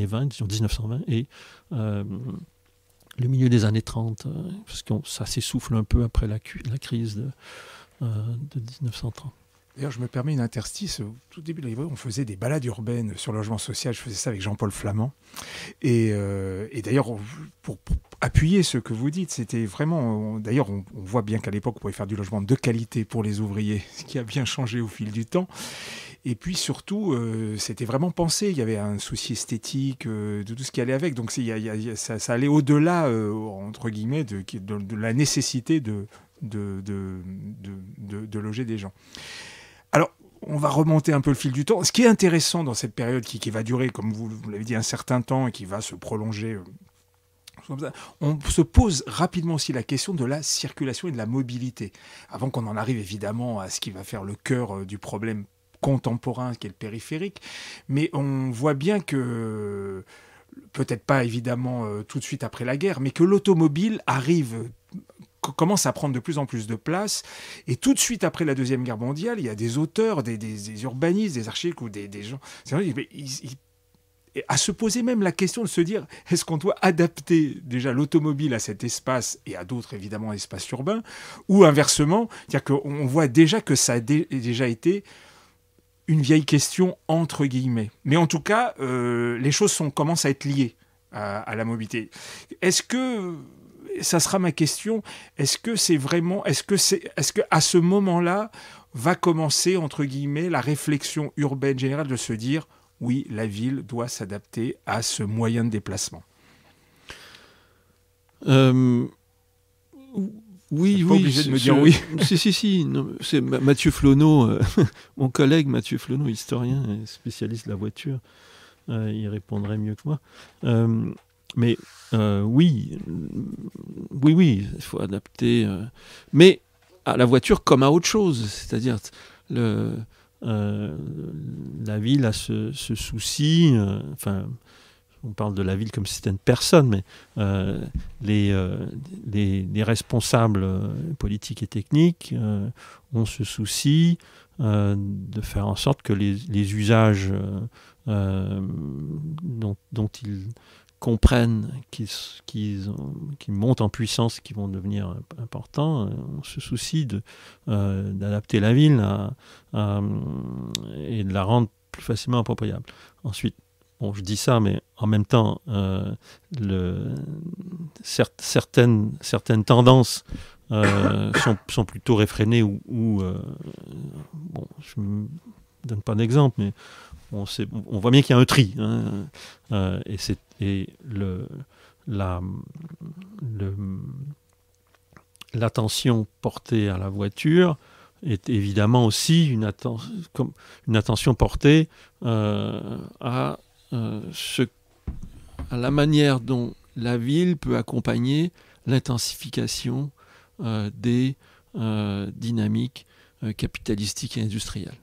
20, disons 1920, et le milieu des années 30, parce que ça s'essouffle un peu après la crise de 1930.
D'ailleurs, je me permets une interstice. Au tout début de la librairie, on faisait des balades urbaines sur le logement social. Je faisais ça avec Jean-Paul Flamand. Et d'ailleurs, pour appuyer ce que vous dites, c'était vraiment... D'ailleurs, on voit bien qu'à l'époque, on pouvait faire du logement de qualité pour les ouvriers, ce qui a bien changé au fil du temps. Et puis surtout, c'était vraiment pensé. Il y avait un souci esthétique de tout ce qui allait avec. Donc ça allait au-delà, entre guillemets, de la nécessité de loger des gens. Alors, on va remonter un peu le fil du temps. Ce qui est intéressant dans cette période qui va durer, comme vous l'avez dit, un certain temps et qui va se prolonger, on se pose rapidement aussi la question de la circulation et de la mobilité. Avant qu'on en arrive évidemment à ce qui va faire le cœur du problème contemporain, qui est le périphérique. Mais on voit bien que, peut-être pas évidemment tout de suite après la guerre, mais que l'automobile commence à prendre de plus en plus de place. Et tout de suite après la Deuxième Guerre mondiale, il y a des auteurs, des urbanistes, des architectes ou des gens... à se poser même la question de se dire, est-ce qu'on doit adapter déjà l'automobile à cet espace et à d'autres, évidemment, espaces urbains, ou inversement, c'est-à-dire qu'on voit déjà que ça a déjà été une vieille question, entre guillemets. Mais en tout cas, les choses commencent à être liées à la mobilité. Est-ce que... Ça sera ma question. Est-ce que à ce moment-là va commencer, entre guillemets, la réflexion urbaine générale de se dire, oui, la ville doit s'adapter à ce moyen de déplacement?
Oui.
Pas obligé de me dire oui.
Si. Non, c'est Mathieu Flonneau, mon collègue Mathieu Flonneau, historien et spécialiste de la voiture. Il répondrait mieux que moi. Mais oui, il faut adapter. Mais à la voiture comme à autre chose. C'est-à-dire, la ville a ce souci. On parle de la ville comme si c'était une personne, mais les responsables politiques et techniques ont ce souci de faire en sorte que les usages dont ils comprennent qu'ils montent en puissance et qui vont devenir importants, on se soucie d'adapter la ville et de la rendre plus facilement appropriable. Ensuite, bon, je dis ça, mais en même temps, certaines tendances sont plutôt réfrénées ou bon, je ne donne pas d'exemple, mais on voit bien qu'il y a un tri, hein, et l'attention portée à la voiture est évidemment aussi une attention portée à la manière dont la ville peut accompagner l'intensification des dynamiques capitalistiques et industrielles.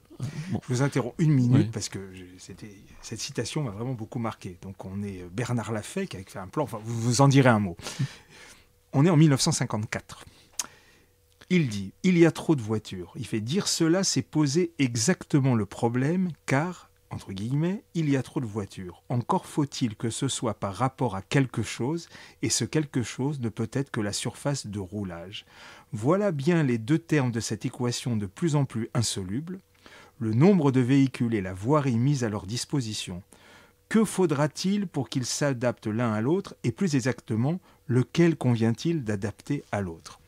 Bon. Je vous interromps une minute parce que cette citation m'a vraiment beaucoup marqué. Donc on est Bernard Lafay qui a fait un plan, enfin vous en direz un mot. On est en 1954. Il dit « Il y a trop de voitures ». Il fait « Dire cela, c'est poser exactement le problème car, entre guillemets, il y a trop de voitures. Encore faut-il que ce soit par rapport à quelque chose et ce quelque chose ne peut être que la surface de roulage. Voilà bien les deux termes de cette équation de plus en plus insoluble. Le nombre de véhicules et la voirie mise à leur disposition. Que faudra-t-il pour qu'ils s'adaptent l'un à l'autre et plus exactement, lequel convient-il d'adapter à l'autre ?»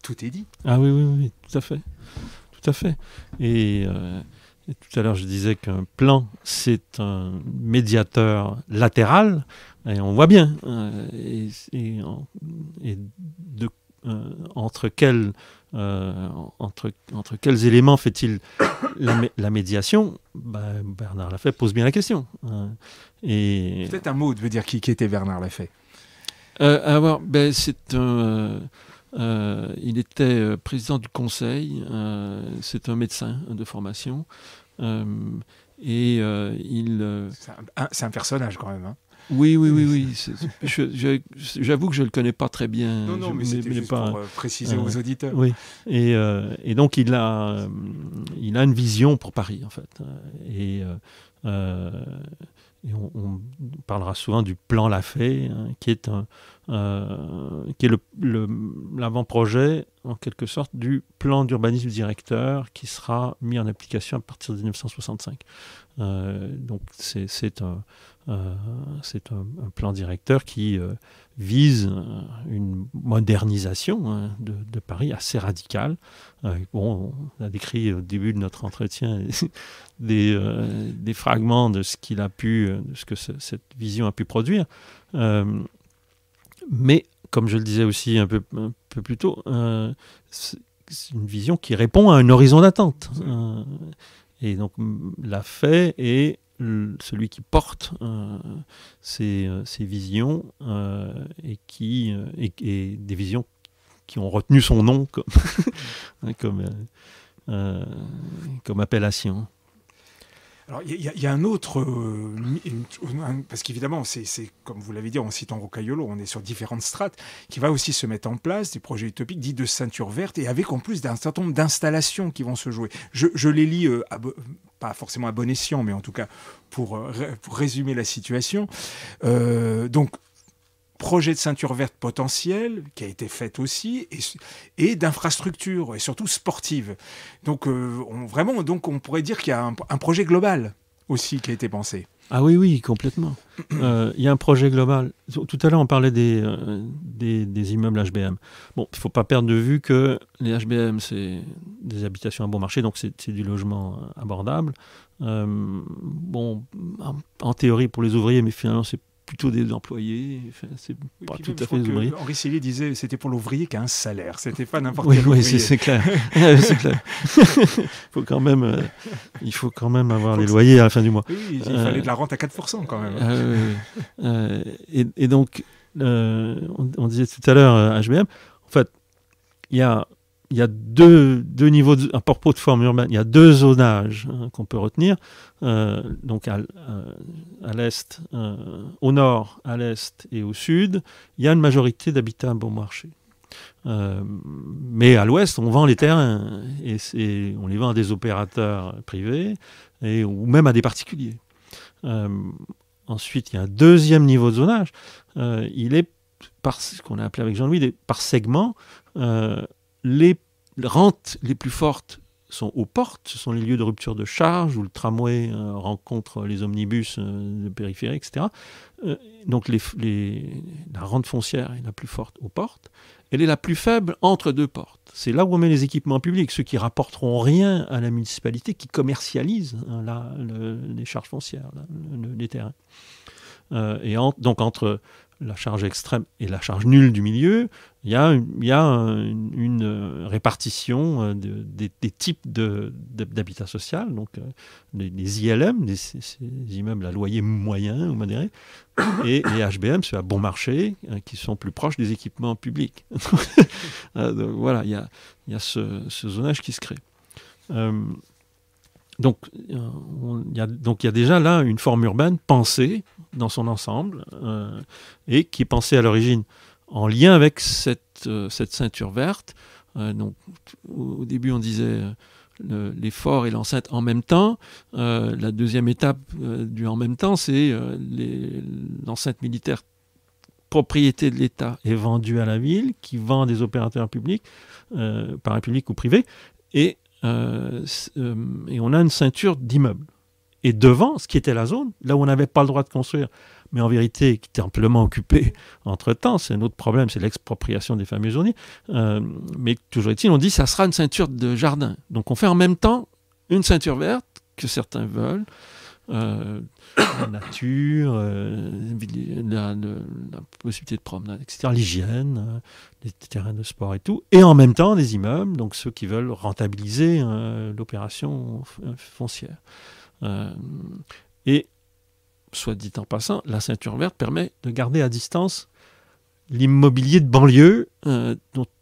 Tout est dit.
Ah oui, tout à fait. Tout à fait. Et tout à l'heure, je disais qu'un plan, c'est un médiateur latéral, et on voit bien. Entre quels éléments fait-il la médiation? Bernard Lafay pose bien la question.
Peut-être un mot de dire qui était Bernard Lafay.
C'est il était président du conseil, c'est un médecin de formation, et
c'est un personnage quand même. Hein.
Oui. J'avoue que je ne le connais pas très bien.
Non, mais c'était juste pour préciser aux auditeurs.
Oui, et donc il a une vision pour Paris, en fait. Et on parlera souvent du plan Lafay, qui est l'avant-projet, en quelque sorte, du plan d'urbanisme directeur qui sera mis en application à partir de 1965. Donc c'est un plan directeur qui vise une modernisation de Paris assez radicale. On a décrit au début de notre entretien des fragments de ce que cette vision a pu produire. Mais, comme je le disais aussi un peu plus tôt, c'est une vision qui répond à un horizon d'attente. Et donc, Lafay est celui qui porte ces visions et des visions qui ont retenu son nom comme appellation.
Alors, il y a un autre... parce qu'évidemment, c'est comme vous l'avez dit en citant Rocaillolo, on est sur différentes strates, qui va aussi se mettre en place, des projets utopiques dits de ceinture verte, et avec en plus d'un certain nombre d'installations qui vont se jouer. Je les lis, pas forcément à bon escient, mais en tout cas pour résumer la situation. Donc, projet de ceinture verte potentielle qui a été fait aussi et d'infrastructures et surtout sportives. Donc on pourrait dire qu'il y a un projet global aussi qui a été pensé.
Ah oui, complètement. Il y a un projet global. Tout à l'heure, on parlait des immeubles HBM. Bon, il ne faut pas perdre de vue que les HBM, c'est des habitations à bon marché, donc c'est du logement abordable. En théorie pour les ouvriers, mais finalement, c'est plutôt des employés, c'est pas tout à fait des ouvriers.
Henri Sellier disait c'était pour l'ouvrier qui a un salaire, c'était pas n'importe quel ouvrier.
Oui, c'est clair. C'est clair. Il faut quand même avoir les loyers à la fin du mois.
Oui, il fallait de la rente à 4% quand même.
Et donc, on disait tout à l'heure HBM, en fait, il y a deux niveaux, à propos de forme urbaine, il y a deux zonages qu'on peut retenir. Donc à l'est, au nord, à l'est et au sud, il y a une majorité d'habitats à bon marché. Mais à l'ouest, on vend les terrains et on les vend à des opérateurs privés ou même à des particuliers. Ensuite, il y a un deuxième niveau de zonage. Il est par ce qu'on a appelé avec Jean-Louis par segment. Les rentes les plus fortes sont aux portes, ce sont les lieux de rupture de charge où le tramway rencontre les omnibus de périphérie, etc. Donc la rente foncière est la plus forte aux portes. Elle est la plus faible entre deux portes. C'est là où on met les équipements publics, ceux qui rapporteront rien à la municipalité, qui commercialisent les charges foncières, les terrains. Donc entre la charge extrême et la charge nulle du milieu, il y a une répartition des types d'habitat social, donc les ILM, ces immeubles à loyer moyen ou modéré, et les HBM, ceux à bon marché, qui sont plus proches des équipements publics. Donc, voilà, il y a ce zonage qui se crée. Donc, il y a déjà là une forme urbaine pensée dans son ensemble et qui est pensée à l'origine en lien avec cette ceinture verte. Donc, au début, on disait les forts et l'enceinte en même temps. La deuxième étape du en même temps, c'est l'enceinte militaire propriété de l'État est vendue à la ville, qui vend à des opérateurs publics, parapublics ou privés, et on a une ceinture d'immeubles. Et devant, ce qui était la zone, là où on n'avait pas le droit de construire, mais en vérité qui était amplement occupé entre-temps, c'est un autre problème, c'est l'expropriation des fameux zones. Mais toujours est-il, on dit que ça sera une ceinture de jardin. Donc on fait en même temps une ceinture verte que certains veulent, la nature, la possibilité de promenade, etc., l'hygiène, les terrains de sport et tout, et en même temps des immeubles, donc ceux qui veulent rentabiliser l'opération foncière. Et, soit dit en passant, la ceinture verte permet de garder à distance l'immobilier de banlieue,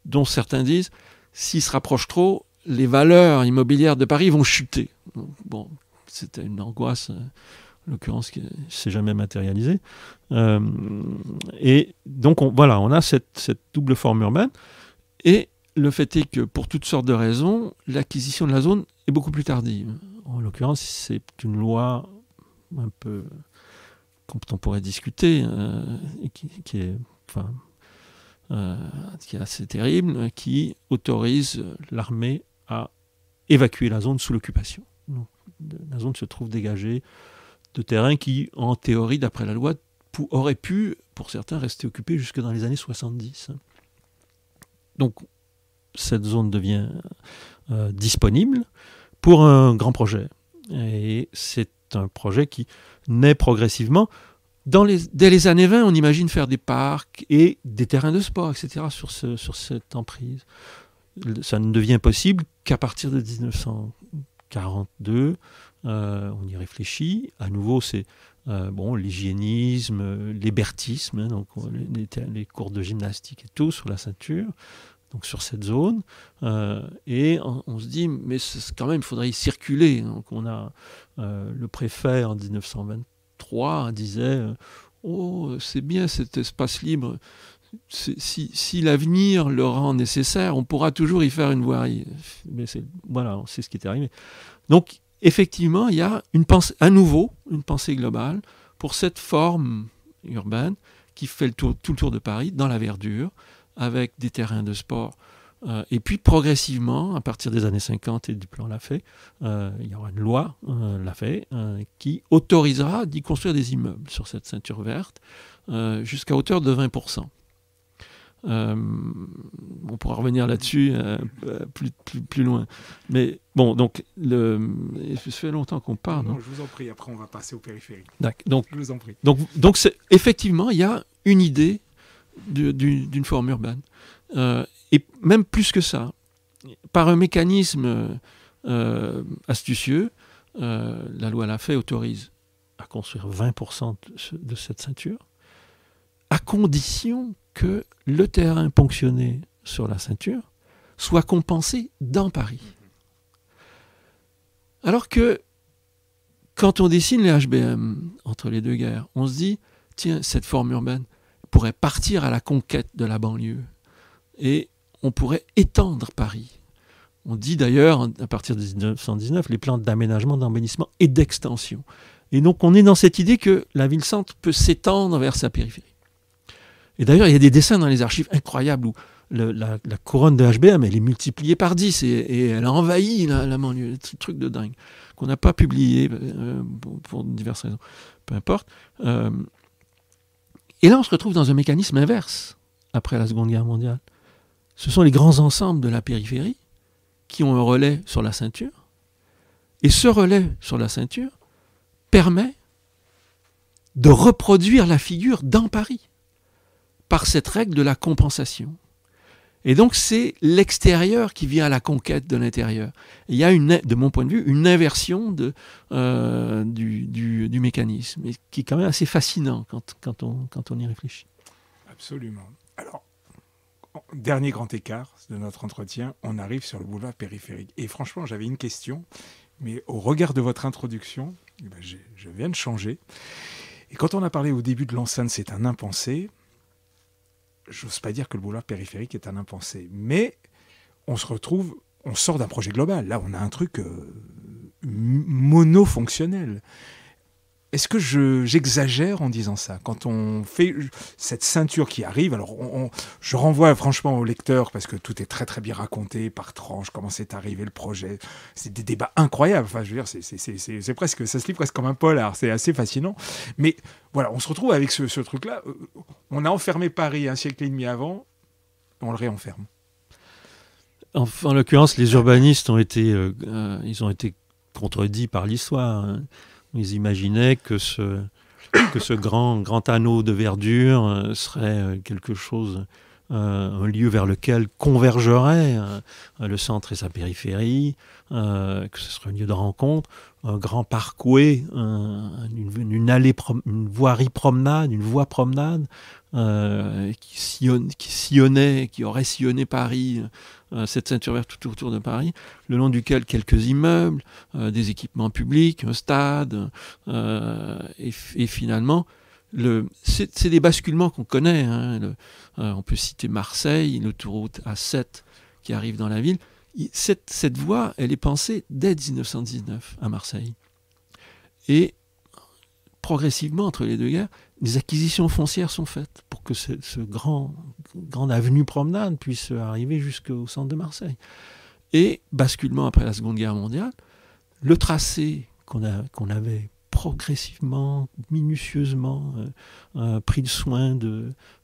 dont certains disent, s'il se rapproche trop, les valeurs immobilières de Paris vont chuter. Bon, c'était une angoisse, en l'occurrence, qui ne s'est jamais matérialisée. Et donc, on a cette double forme urbaine. Et le fait est que, pour toutes sortes de raisons, l'acquisition de la zone est beaucoup plus tardive. En l'occurrence, c'est une loi un peu, dont on pourrait discuter, et qui est assez terrible, qui autorise l'armée à évacuer la zone sous l'occupation. Donc, la zone se trouve dégagée de terrains qui, en théorie, d'après la loi, auraient pu, pour certains, rester occupés jusque dans les années 70. Donc, cette zone devient disponible pour un grand projet. Et c'est un projet qui naît progressivement. Dès les années 20, on imagine faire des parcs et des terrains de sport, etc., sur cette emprise. Ça ne devient possible qu'à partir de 1942. On y réfléchit. À nouveau, c'est l'hygiénisme, l'hébertisme, donc les cours de gymnastique et tout sur la ceinture, donc sur cette zone. Et on se dit, mais quand même, il faudrait y circuler. Donc on a le préfet en 1923 disait, c'est bien cet espace libre. Si l'avenir le rend nécessaire, on pourra toujours y faire une voirie. Mais c'est ce qui est arrivé. Donc, effectivement, il y a à nouveau une pensée globale pour cette forme urbaine qui fait tout le tour de Paris, dans la verdure, avec des terrains de sport. Et puis, progressivement, à partir des années 50 et du plan Lafay, il y aura une loi, Lafay, qui autorisera d'y construire des immeubles sur cette ceinture verte, jusqu'à hauteur de 20%. On pourra revenir là-dessus plus loin. Mais bon, donc, ça fait longtemps qu'on parle.
Non, je vous en prie, après on va passer aux périphériques.
Donc,
je vous en prie.
Donc effectivement, il y a une idée d'une forme urbaine. Et même plus que ça, par un mécanisme astucieux, la loi Lafay autorise à construire 20% de cette ceinture, à condition que le terrain ponctionné sur la ceinture soit compensé dans Paris. Alors que, quand on dessine les HBM entre les deux guerres, on se dit, tiens, cette forme urbaine pourrait partir à la conquête de la banlieue et on pourrait étendre Paris. On dit d'ailleurs, à partir de 1919, les plans d'aménagement, d'embellissement et d'extension. Et donc on est dans cette idée que la ville-centre peut s'étendre vers sa périphérie. Et d'ailleurs, il y a des dessins dans les archives incroyables où la couronne de HBM, elle est multipliée par 10 et elle a envahi la banlieue. C'est un truc de dingue qu'on n'a pas publié pour diverses raisons. Peu importe. Et là, on se retrouve dans un mécanisme inverse après la Seconde Guerre mondiale. Ce sont les grands ensembles de la périphérie qui ont un relais sur la ceinture. Et ce relais sur la ceinture permet de reproduire la figure dans Paris. par cette règle de la compensation. Et donc, c'est l'extérieur qui vient à la conquête de l'intérieur. Il y a, de mon point de vue, une inversion du mécanisme, et qui est quand même assez fascinant quand on y réfléchit.
Absolument. Alors, dernier grand écart de notre entretien, on arrive sur le boulevard périphérique. Et franchement, j'avais une question, mais au regard de votre introduction, je viens de changer. Et quand on a parlé au début de l'enceinte, c'est un impensé. J'ose pas dire que le boulevard périphérique est un impensé, mais on sort d'un projet global. Là, on a un truc monofonctionnel. Est-ce que j'exagère en disant ça? Quand on fait cette ceinture qui arrive, alors je renvoie franchement au lecteur, parce que tout est très très bien raconté par tranche, comment c'est arrivé le projet. C'est des débats incroyables. Enfin, je veux dire, c'est presque, ça se lit presque comme un polar. C'est assez fascinant. Mais voilà, on se retrouve avec ce truc-là. On a enfermé Paris un siècle et demi avant, on le réenferme.
En l'occurrence, les urbanistes ont été contredits par l'histoire, hein. Ils imaginaient que ce grand anneau de verdure serait quelque chose, un lieu vers lequel convergerait le centre et sa périphérie, que ce serait un lieu de rencontre, un grand parkway, une allée, une voirie promenade, une voie promenade qui aurait sillonné Paris, cette ceinture verte tout autour de Paris, le long duquel quelques immeubles, des équipements publics, un stade, et finalement, c'est des basculements qu'on connaît, hein. On peut citer Marseille, l'autoroute A7 qui arrive dans la ville. Cette voie, elle est pensée dès 1919 à Marseille. Et progressivement, entre les deux guerres, des acquisitions foncières sont faites pour que ce grande avenue promenade puisse arriver jusqu'au centre de Marseille. Et basculement après la Seconde Guerre mondiale, le tracé qu'on avait progressivement, minutieusement pris le soin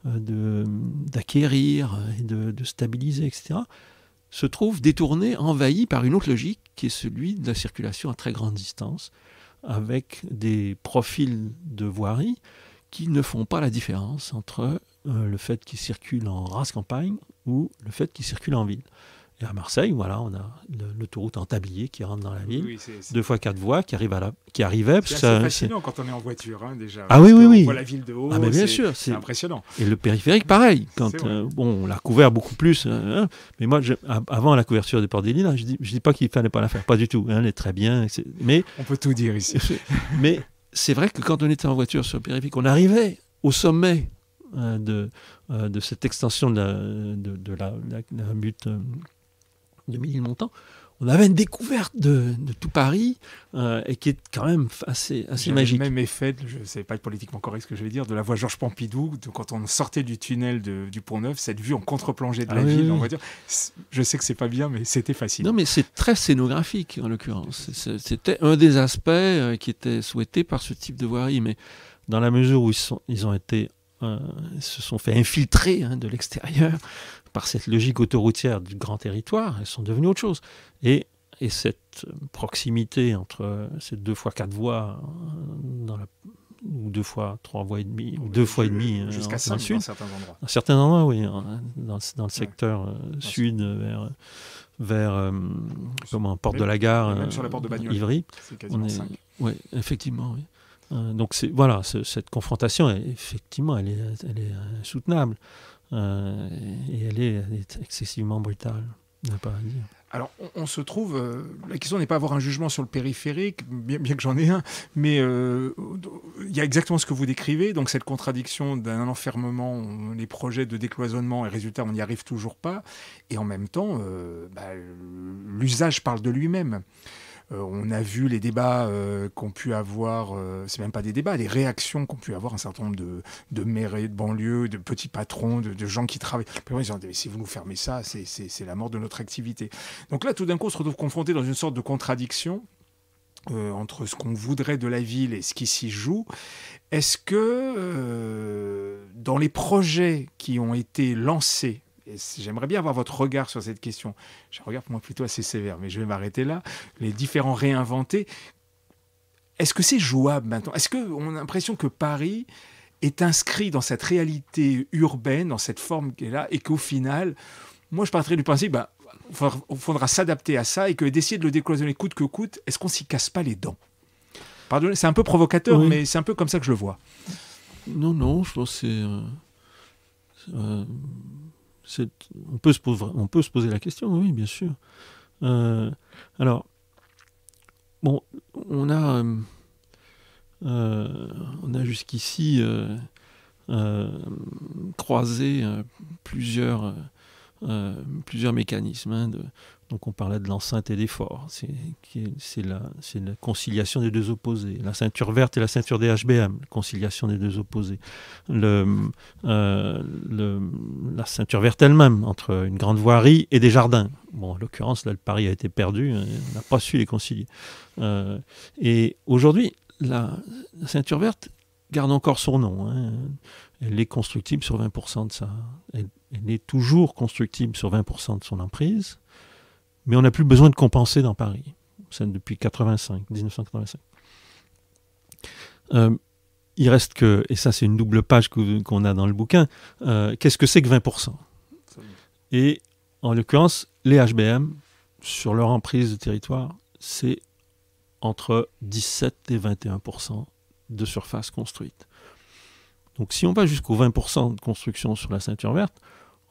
d'acquérir et de stabiliser, etc., se trouve détourné, envahi par une autre logique qui est celui de la circulation à très grande distance, avec des profils de voirie qui ne font pas la différence entre le fait qu'ils circulent en rase campagne ou le fait qu'ils circulent en ville. Et à Marseille, voilà, on a l'autoroute en tablier qui rentre dans la ville,
oui,
2x4 voies qui arrivait.
C'est assez fascinant quand on est en voiture, hein, déjà.
Ah oui.
On voit la ville de haut,
mais bien sûr,
c'est impressionnant.
Et le périphérique, pareil. On l'a couvert beaucoup plus. Mais moi, avant la couverture des Portes des Lilas, je dis pas qu'il fallait pas la faire, pas du tout. Elle est très bien. Mais
on peut tout dire ici.
Mais c'est vrai que quand on était en voiture sur le périphérique, on arrivait au sommet de cette extension de la butte de Ménilmontant, on avait une découverte de tout Paris et qui est quand même assez magique.
Le même effet, je ne sais pas politiquement correct ce que je vais dire, de la voie Georges Pompidou, quand on sortait du tunnel du Pont-Neuf, cette vue en contre-plongée de la ville, on va dire. Je sais que c'est pas bien, mais c'était fascinant.
Non, mais c'est très scénographique en l'occurrence. C'était un des aspects qui était souhaité par ce type de voirie, mais dans la mesure où ils se sont fait infiltrer de l'extérieur par cette logique autoroutière du grand territoire, elles sont devenues autre chose. Et cette proximité entre ces 2x4 voies, ou 2x3 voies et demie, ou 2 fois et demie
jusqu'à 5 dans certains endroits.
Dans certains endroits, oui. Dans le secteur sud, vers Porte de la Gare,
même sur la porte de Bagnoles,
Ivry.
C'est quasiment 5.
Oui, effectivement, oui. Donc cette confrontation, effectivement, elle est insoutenable. Et elle est excessivement brutale, on n'a pas à dire.
Alors, on se trouve... la question n'est pas avoir un jugement sur le périphérique, bien que j'en ai un, mais il y a exactement ce que vous décrivez, donc cette contradiction d'un enfermement, les projets de décloisonnement, et résultat, on n'y arrive toujours pas, et en même temps, l'usage parle de lui-même. On a vu les débats qu'ont pu avoir, c'est même pas des débats, les réactions qu'ont pu avoir un certain nombre de maires de banlieue, de petits patrons, de gens qui travaillent. Ils disent, si vous nous fermez ça, c'est la mort de notre activité. Donc là, tout d'un coup, on se retrouve confronté dans une sorte de contradiction entre ce qu'on voudrait de la ville et ce qui s'y joue. Est-ce que dans les projets qui ont été lancés, et j'aimerais bien avoir votre regard sur cette question. J'ai un regard pour moi plutôt assez sévère, mais je vais m'arrêter là. Les différents réinventés, est-ce que c'est jouable maintenant? Est-ce qu'on a l'impression que Paris est inscrit dans cette réalité urbaine, dans cette forme qui est là, et qu'au final, moi je partirais du principe, il faudra s'adapter à ça et que d'essayer de le décloisonner coûte que coûte, est-ce qu'on s'y casse pas les dents? Pardonnez, c'est un peu provocateur, oui. Mais c'est un peu comme ça que je le vois.
Non, je pense que on peut se poser la question, oui, bien sûr. Alors, bon, on a jusqu'ici croisé plusieurs mécanismes. Hein, donc on parlait de l'enceinte et des forts. C'est la conciliation des deux opposés. La ceinture verte et la ceinture des HBM, conciliation des deux opposés. La ceinture verte elle-même, entre une grande voirie et des jardins. Bon, en l'occurrence, là, le pari a été perdu. On n'a pas su les concilier. Et aujourd'hui, la ceinture verte garde encore son nom. Hein. Elle est constructible sur 20% de ça. Elle est toujours constructible sur 20% de son emprise, mais on n'a plus besoin de compenser dans Paris. C'est depuis 1985. Il reste que, et ça c'est une double page qu'on a dans le bouquin, qu'est-ce que c'est que 20%? Et en l'occurrence, les HBM, sur leur emprise de territoire, c'est entre 17 et 21% de surface construite. Donc si on va jusqu'aux 20% de construction sur la ceinture verte,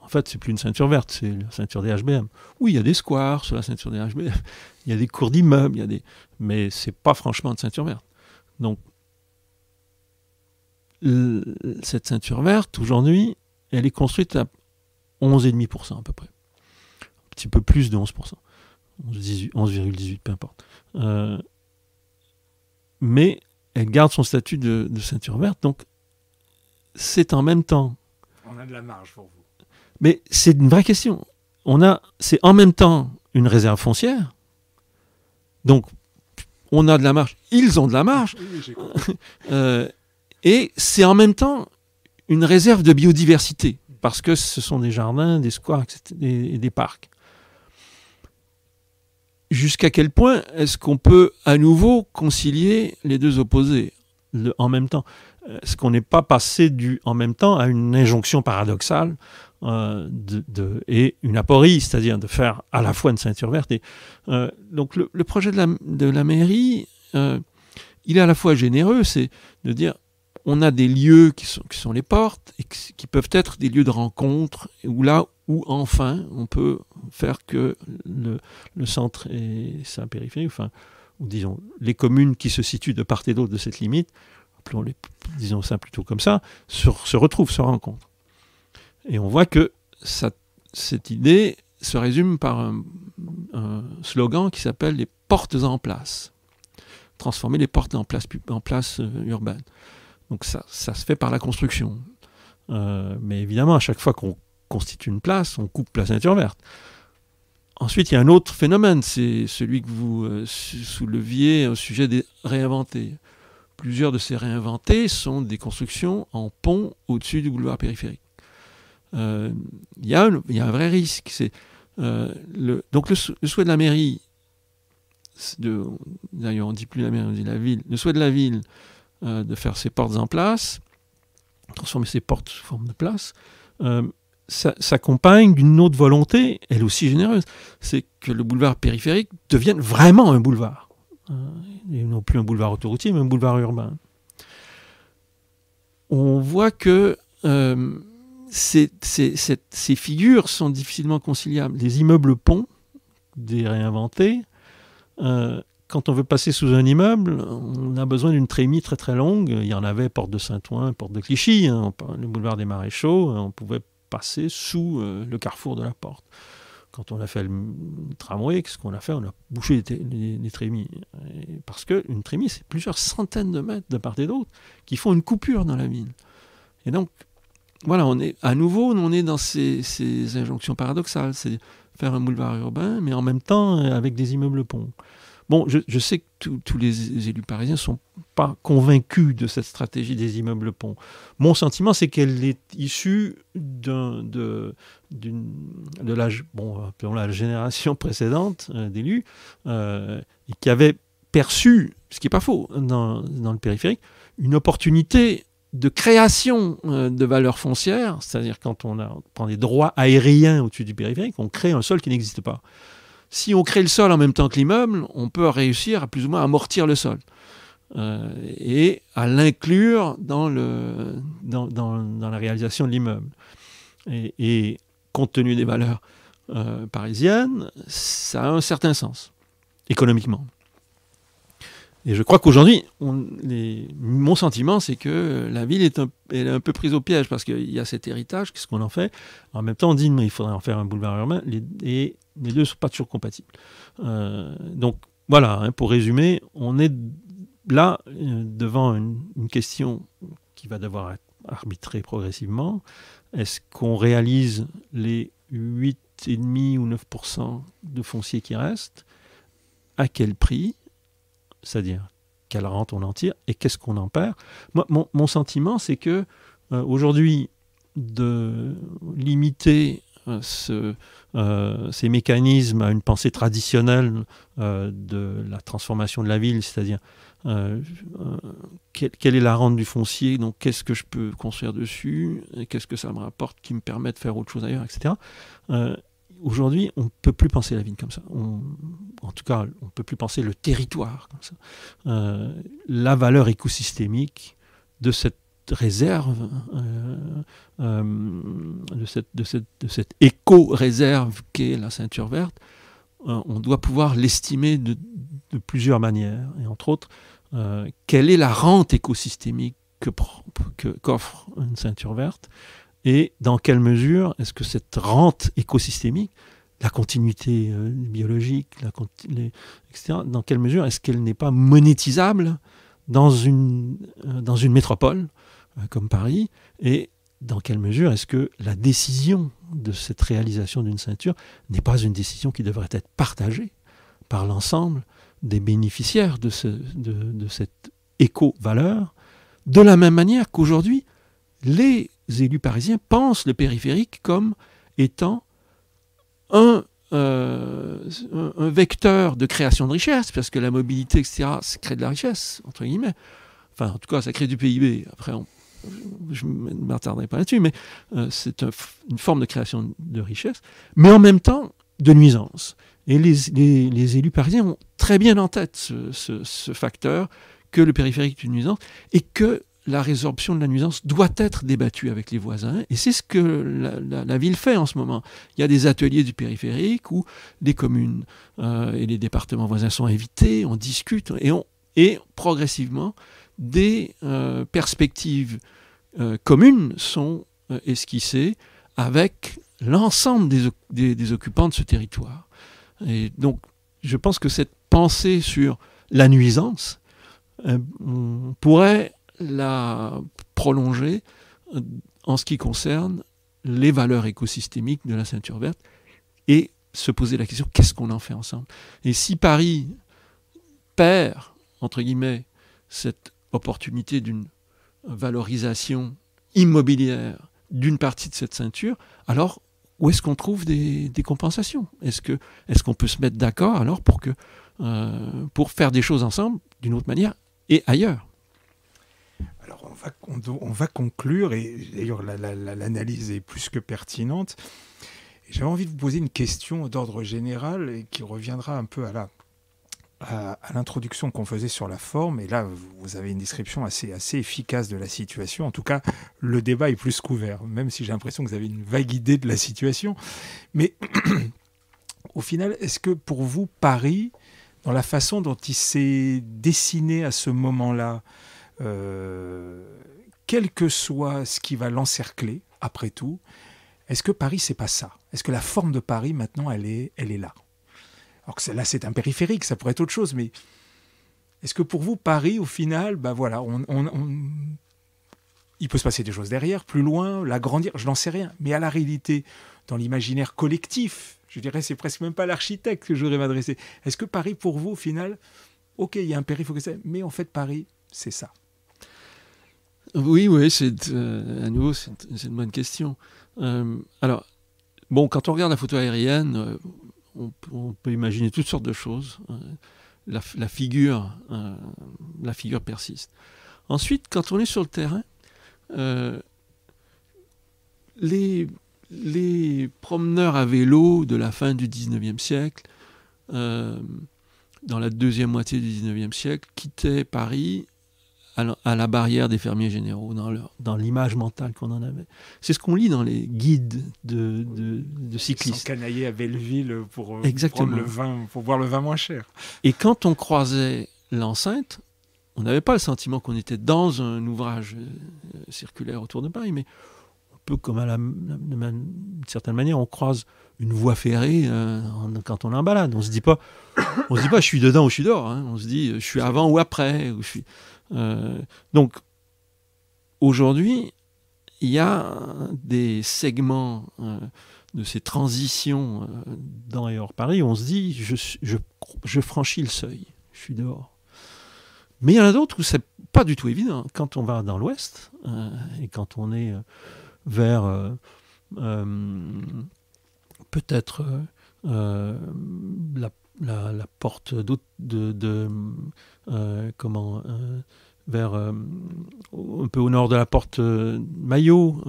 en fait, c'est plus une ceinture verte, c'est la ceinture des HBM. Oui, il y a des squares sur la ceinture des HBM, il y a des cours d'immeubles, mais c'est pas franchement de ceinture verte. Donc, cette ceinture verte, aujourd'hui, elle est construite à 11,5% à peu près. Un petit peu plus de 11%. 11,18, peu importe. Mais elle garde son statut de ceinture verte, donc c'est en même temps...
On a de la marge pour vous.
Mais c'est une vraie question. C'est en même temps une réserve foncière. Donc, on a de la marge. Ils ont de la marge.
Oui, j'ai compris.
Et c'est en même temps une réserve de biodiversité. Parce que ce sont des jardins, des squares et des parcs. Jusqu'à quel point est-ce qu'on peut à nouveau concilier les deux opposés en même temps? Est-ce qu'on n'est pas passé en même temps à une injonction paradoxale et une aporie, c'est-à-dire de faire à la fois une ceinture verte. Donc le projet de la mairie, il est à la fois généreux, c'est de dire on a des lieux qui sont les portes et qui peuvent être des lieux de rencontre où enfin on peut faire que le centre et sa périphérie, ou disons les communes qui se situent de part et d'autre de cette limite, appelons-les, disons ça plutôt comme ça, se retrouvent, se rencontrent. Et on voit que cette idée se résume par un slogan qui s'appelle les portes en place. Transformer les portes en place urbaine. Donc ça se fait par la construction. Mais évidemment, à chaque fois qu'on constitue une place, on coupe la ceinture verte. Ensuite, il y a un autre phénomène, c'est celui que vous souleviez au sujet des réinventés. Plusieurs de ces réinventés sont des constructions en pont au-dessus du boulevard périphérique. Il y a un vrai risque. Donc le souhait de la mairie, d'ailleurs on ne dit plus la mairie, on dit la ville, le souhait de la ville de faire ses portes en place, transformer ses portes sous forme de place, s'accompagne d'une autre volonté, elle aussi généreuse, c'est que le boulevard périphérique devienne vraiment un boulevard. Et non plus un boulevard autoroutier, mais un boulevard urbain. On voit que ces figures sont difficilement conciliables. Les immeubles ponts, des réinventés, quand on veut passer sous un immeuble, on a besoin d'une trémie très très longue. Il y en avait porte de Saint-Ouen, porte de Clichy, le boulevard des Maréchaux, on pouvait passer sous le carrefour de la porte. Quand on a fait le tramway, qu'est-ce qu'on a fait? On a bouché les trémies. Parce qu'une trémie, c'est plusieurs centaines de mètres de part et d'autre qui font une coupure dans la ville. Et donc, voilà, on est dans ces injonctions paradoxales. C'est faire un boulevard urbain, mais en même temps avec des immeubles ponts. Bon, je sais que tous les élus parisiens ne sont pas convaincus de cette stratégie des immeubles ponts. Mon sentiment, c'est qu'elle est issue de la génération précédente d'élus qui avaient perçu, ce qui n'est pas faux, dans le périphérique, une opportunité de création de valeurs foncières, c'est-à-dire quand on prend des droits aériens au-dessus du périphérique, on crée un sol qui n'existe pas. Si on crée le sol en même temps que l'immeuble, on peut réussir à plus ou moins amortir le sol et à l'inclure dans la réalisation de l'immeuble. Et compte tenu des valeurs parisiennes, ça a un certain sens, économiquement. Et je crois qu'aujourd'hui, mon sentiment, c'est que la ville est un peu prise au piège parce qu'il y a cet héritage, qu'est-ce qu'on en fait? En même temps, on dit mais il faudrait en faire un boulevard urbain, et les deux ne sont pas toujours compatibles. Donc voilà, hein, pour résumer, on est là devant une question qui va devoir être arbitrée progressivement. Est-ce qu'on réalise les 8,5 ou 9% de foncier qui restent? À quel prix? C'est-à-dire quelle rente on en tire et qu'est-ce qu'on en perd. Moi, mon sentiment, c'est que aujourd'hui, de limiter ces mécanismes à une pensée traditionnelle de la transformation de la ville, c'est-à-dire quelle est la rente du foncier, donc qu'est-ce que je peux construire dessus, qu'est-ce que ça me rapporte qui me permet de faire autre chose ailleurs, etc. Aujourd'hui, on ne peut plus penser la ville comme ça. En tout cas, on ne peut plus penser le territoire comme ça. La valeur écosystémique de cette réserve, de cette éco-réserve qu'est la ceinture verte, on doit pouvoir l'estimer de plusieurs manières. Et entre autres, quelle est la rente écosystémique qu'offre une ceinture verte? Et dans quelle mesure est-ce que cette rente écosystémique, la continuité biologique, etc., dans quelle mesure est-ce qu'elle n'est pas monétisable dans une métropole comme Paris? Et dans quelle mesure est-ce que la décision de cette réalisation d'une ceinture n'est pas une décision qui devrait être partagée par l'ensemble des bénéficiaires de cette éco-valeur, de la même manière qu'aujourd'hui, les élus parisiens pensent le périphérique comme étant un vecteur de création de richesse, parce que la mobilité, etc., ça crée de la richesse, entre guillemets. Enfin, en tout cas, ça crée du PIB. Après, je ne m'attarderai pas là-dessus, mais c'est une forme de création de richesse, mais en même temps de nuisance. Et les élus parisiens ont très bien en tête ce facteur, que le périphérique est une nuisance, et que la résorption de la nuisance doit être débattue avec les voisins, et c'est ce que la ville fait en ce moment. Il y a des ateliers du périphérique où les communes et les départements voisins sont invités, on discute, et progressivement, des perspectives communes sont esquissées avec l'ensemble des occupants de ce territoire. Et donc, je pense que cette pensée sur la nuisance pourrait la prolonger en ce qui concerne les valeurs écosystémiques de la ceinture verte et se poser la question, qu'est-ce qu'on en fait ensemble? Et si Paris perd, entre guillemets, cette opportunité d'une valorisation immobilière d'une partie de cette ceinture, alors où est-ce qu'on trouve des compensations? Est-ce qu'on peut se mettre d'accord alors pour faire des choses ensemble d'une autre manière et ailleurs?
Alors on va conclure, et d'ailleurs l'analyse est plus que pertinente. J'avais envie de vous poser une question d'ordre général et qui reviendra un peu à l'introduction qu'on faisait sur la forme. Et là, vous avez une description assez efficace de la situation. En tout cas, le débat est plus qu'ouvert, même si j'ai l'impression que vous avez une vague idée de la situation. Mais au final, est-ce que pour vous, Paris, dans la façon dont il s'est dessiné à ce moment-là, quel que soit ce qui va l'encercler, après tout, est-ce que Paris, c'est pas ça? Est-ce que la forme de Paris, maintenant, elle est là? Alors que là, c'est un périphérique, ça pourrait être autre chose, mais est-ce que pour vous, Paris, au final, ben voilà, il peut se passer des choses derrière, plus loin, l'agrandir, je n'en sais rien. Mais à la réalité, dans l'imaginaire collectif, je dirais, c'est presque même pas l'architecte que je voudrais m'adresser. Est-ce que Paris, pour vous, au final, ok, il y a un périphérique, mais en fait, Paris, c'est ça?
Oui, à nouveau, c'est une bonne question. Alors, bon, quand on regarde la photo aérienne, on peut imaginer toutes sortes de choses. La figure persiste. Ensuite, quand on est sur le terrain, les promeneurs à vélo de la fin du 19e siècle, dans la deuxième moitié du 19e siècle, quittaient Paris à la barrière des fermiers généraux, dans l'image mentale qu'on en avait. C'est ce qu'on lit dans les guides de cyclistes.
S'encanailler à Belleville pour
Exactement.
prendre le vin, pour boire le vin moins cher.
Et quand on croisait l'enceinte, on n'avait pas le sentiment qu'on était dans un ouvrage circulaire autour de Paris, mais un peu comme d'une certaine manière, on croise une voie ferrée quand on est en balade. On se dit pas, je suis dedans ou je suis dehors. Hein. On se dit, je suis avant ou après. Ou je suis... donc, aujourd'hui, il y a des segments de ces transitions dans et hors Paris où on se dit, je franchis le seuil, je suis dehors. Mais il y en a d'autres où c'est pas du tout évident. Quand on va dans l'ouest, et quand on est vers peut-être la porte vers un peu au nord de la porte Maillot.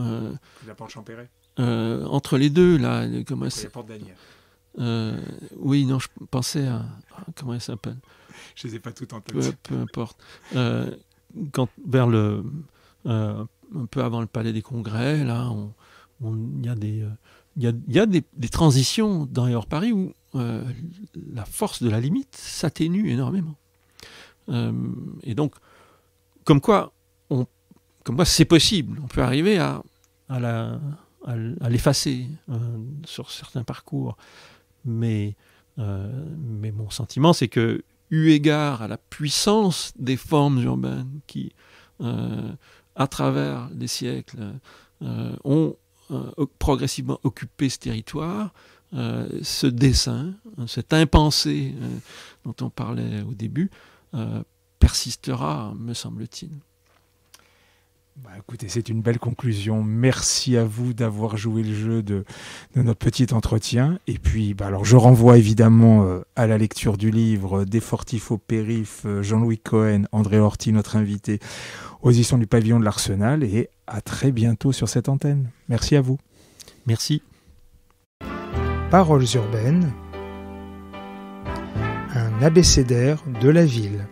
La porte Champéret.
Entre les deux, là. Comment
la porte d'Anières.
Oui, non, je pensais à... Comment elle s'appelle ?
Je ne les ai pas toutes en tête.
Peu importe. Vers un peu avant le Palais des Congrès, là, il y a des transitions dans et hors Paris où la force de la limite s'atténue énormément. Et donc, comme quoi c'est possible. On peut arriver à l'effacer sur certains parcours. Mais mon sentiment, c'est que, eu égard à la puissance des formes urbaines qui, à travers les siècles, ont progressivement occupé ce territoire, ce dessin, cet impensé dont on parlait au début, persistera, me semble-t-il.
Écoutez, c'est une belle conclusion. Merci à vous d'avoir joué le jeu de notre petit entretien. Et puis, alors, je renvoie évidemment à la lecture du livre Des Fortifs au Périph', Jean-Louis Cohen, André Horty, notre invité, aux éditions du Pavillon de l'Arsenal. Et à très bientôt sur cette antenne. Merci à vous.
Merci.
Paroles urbaines, un abécédaire de la ville.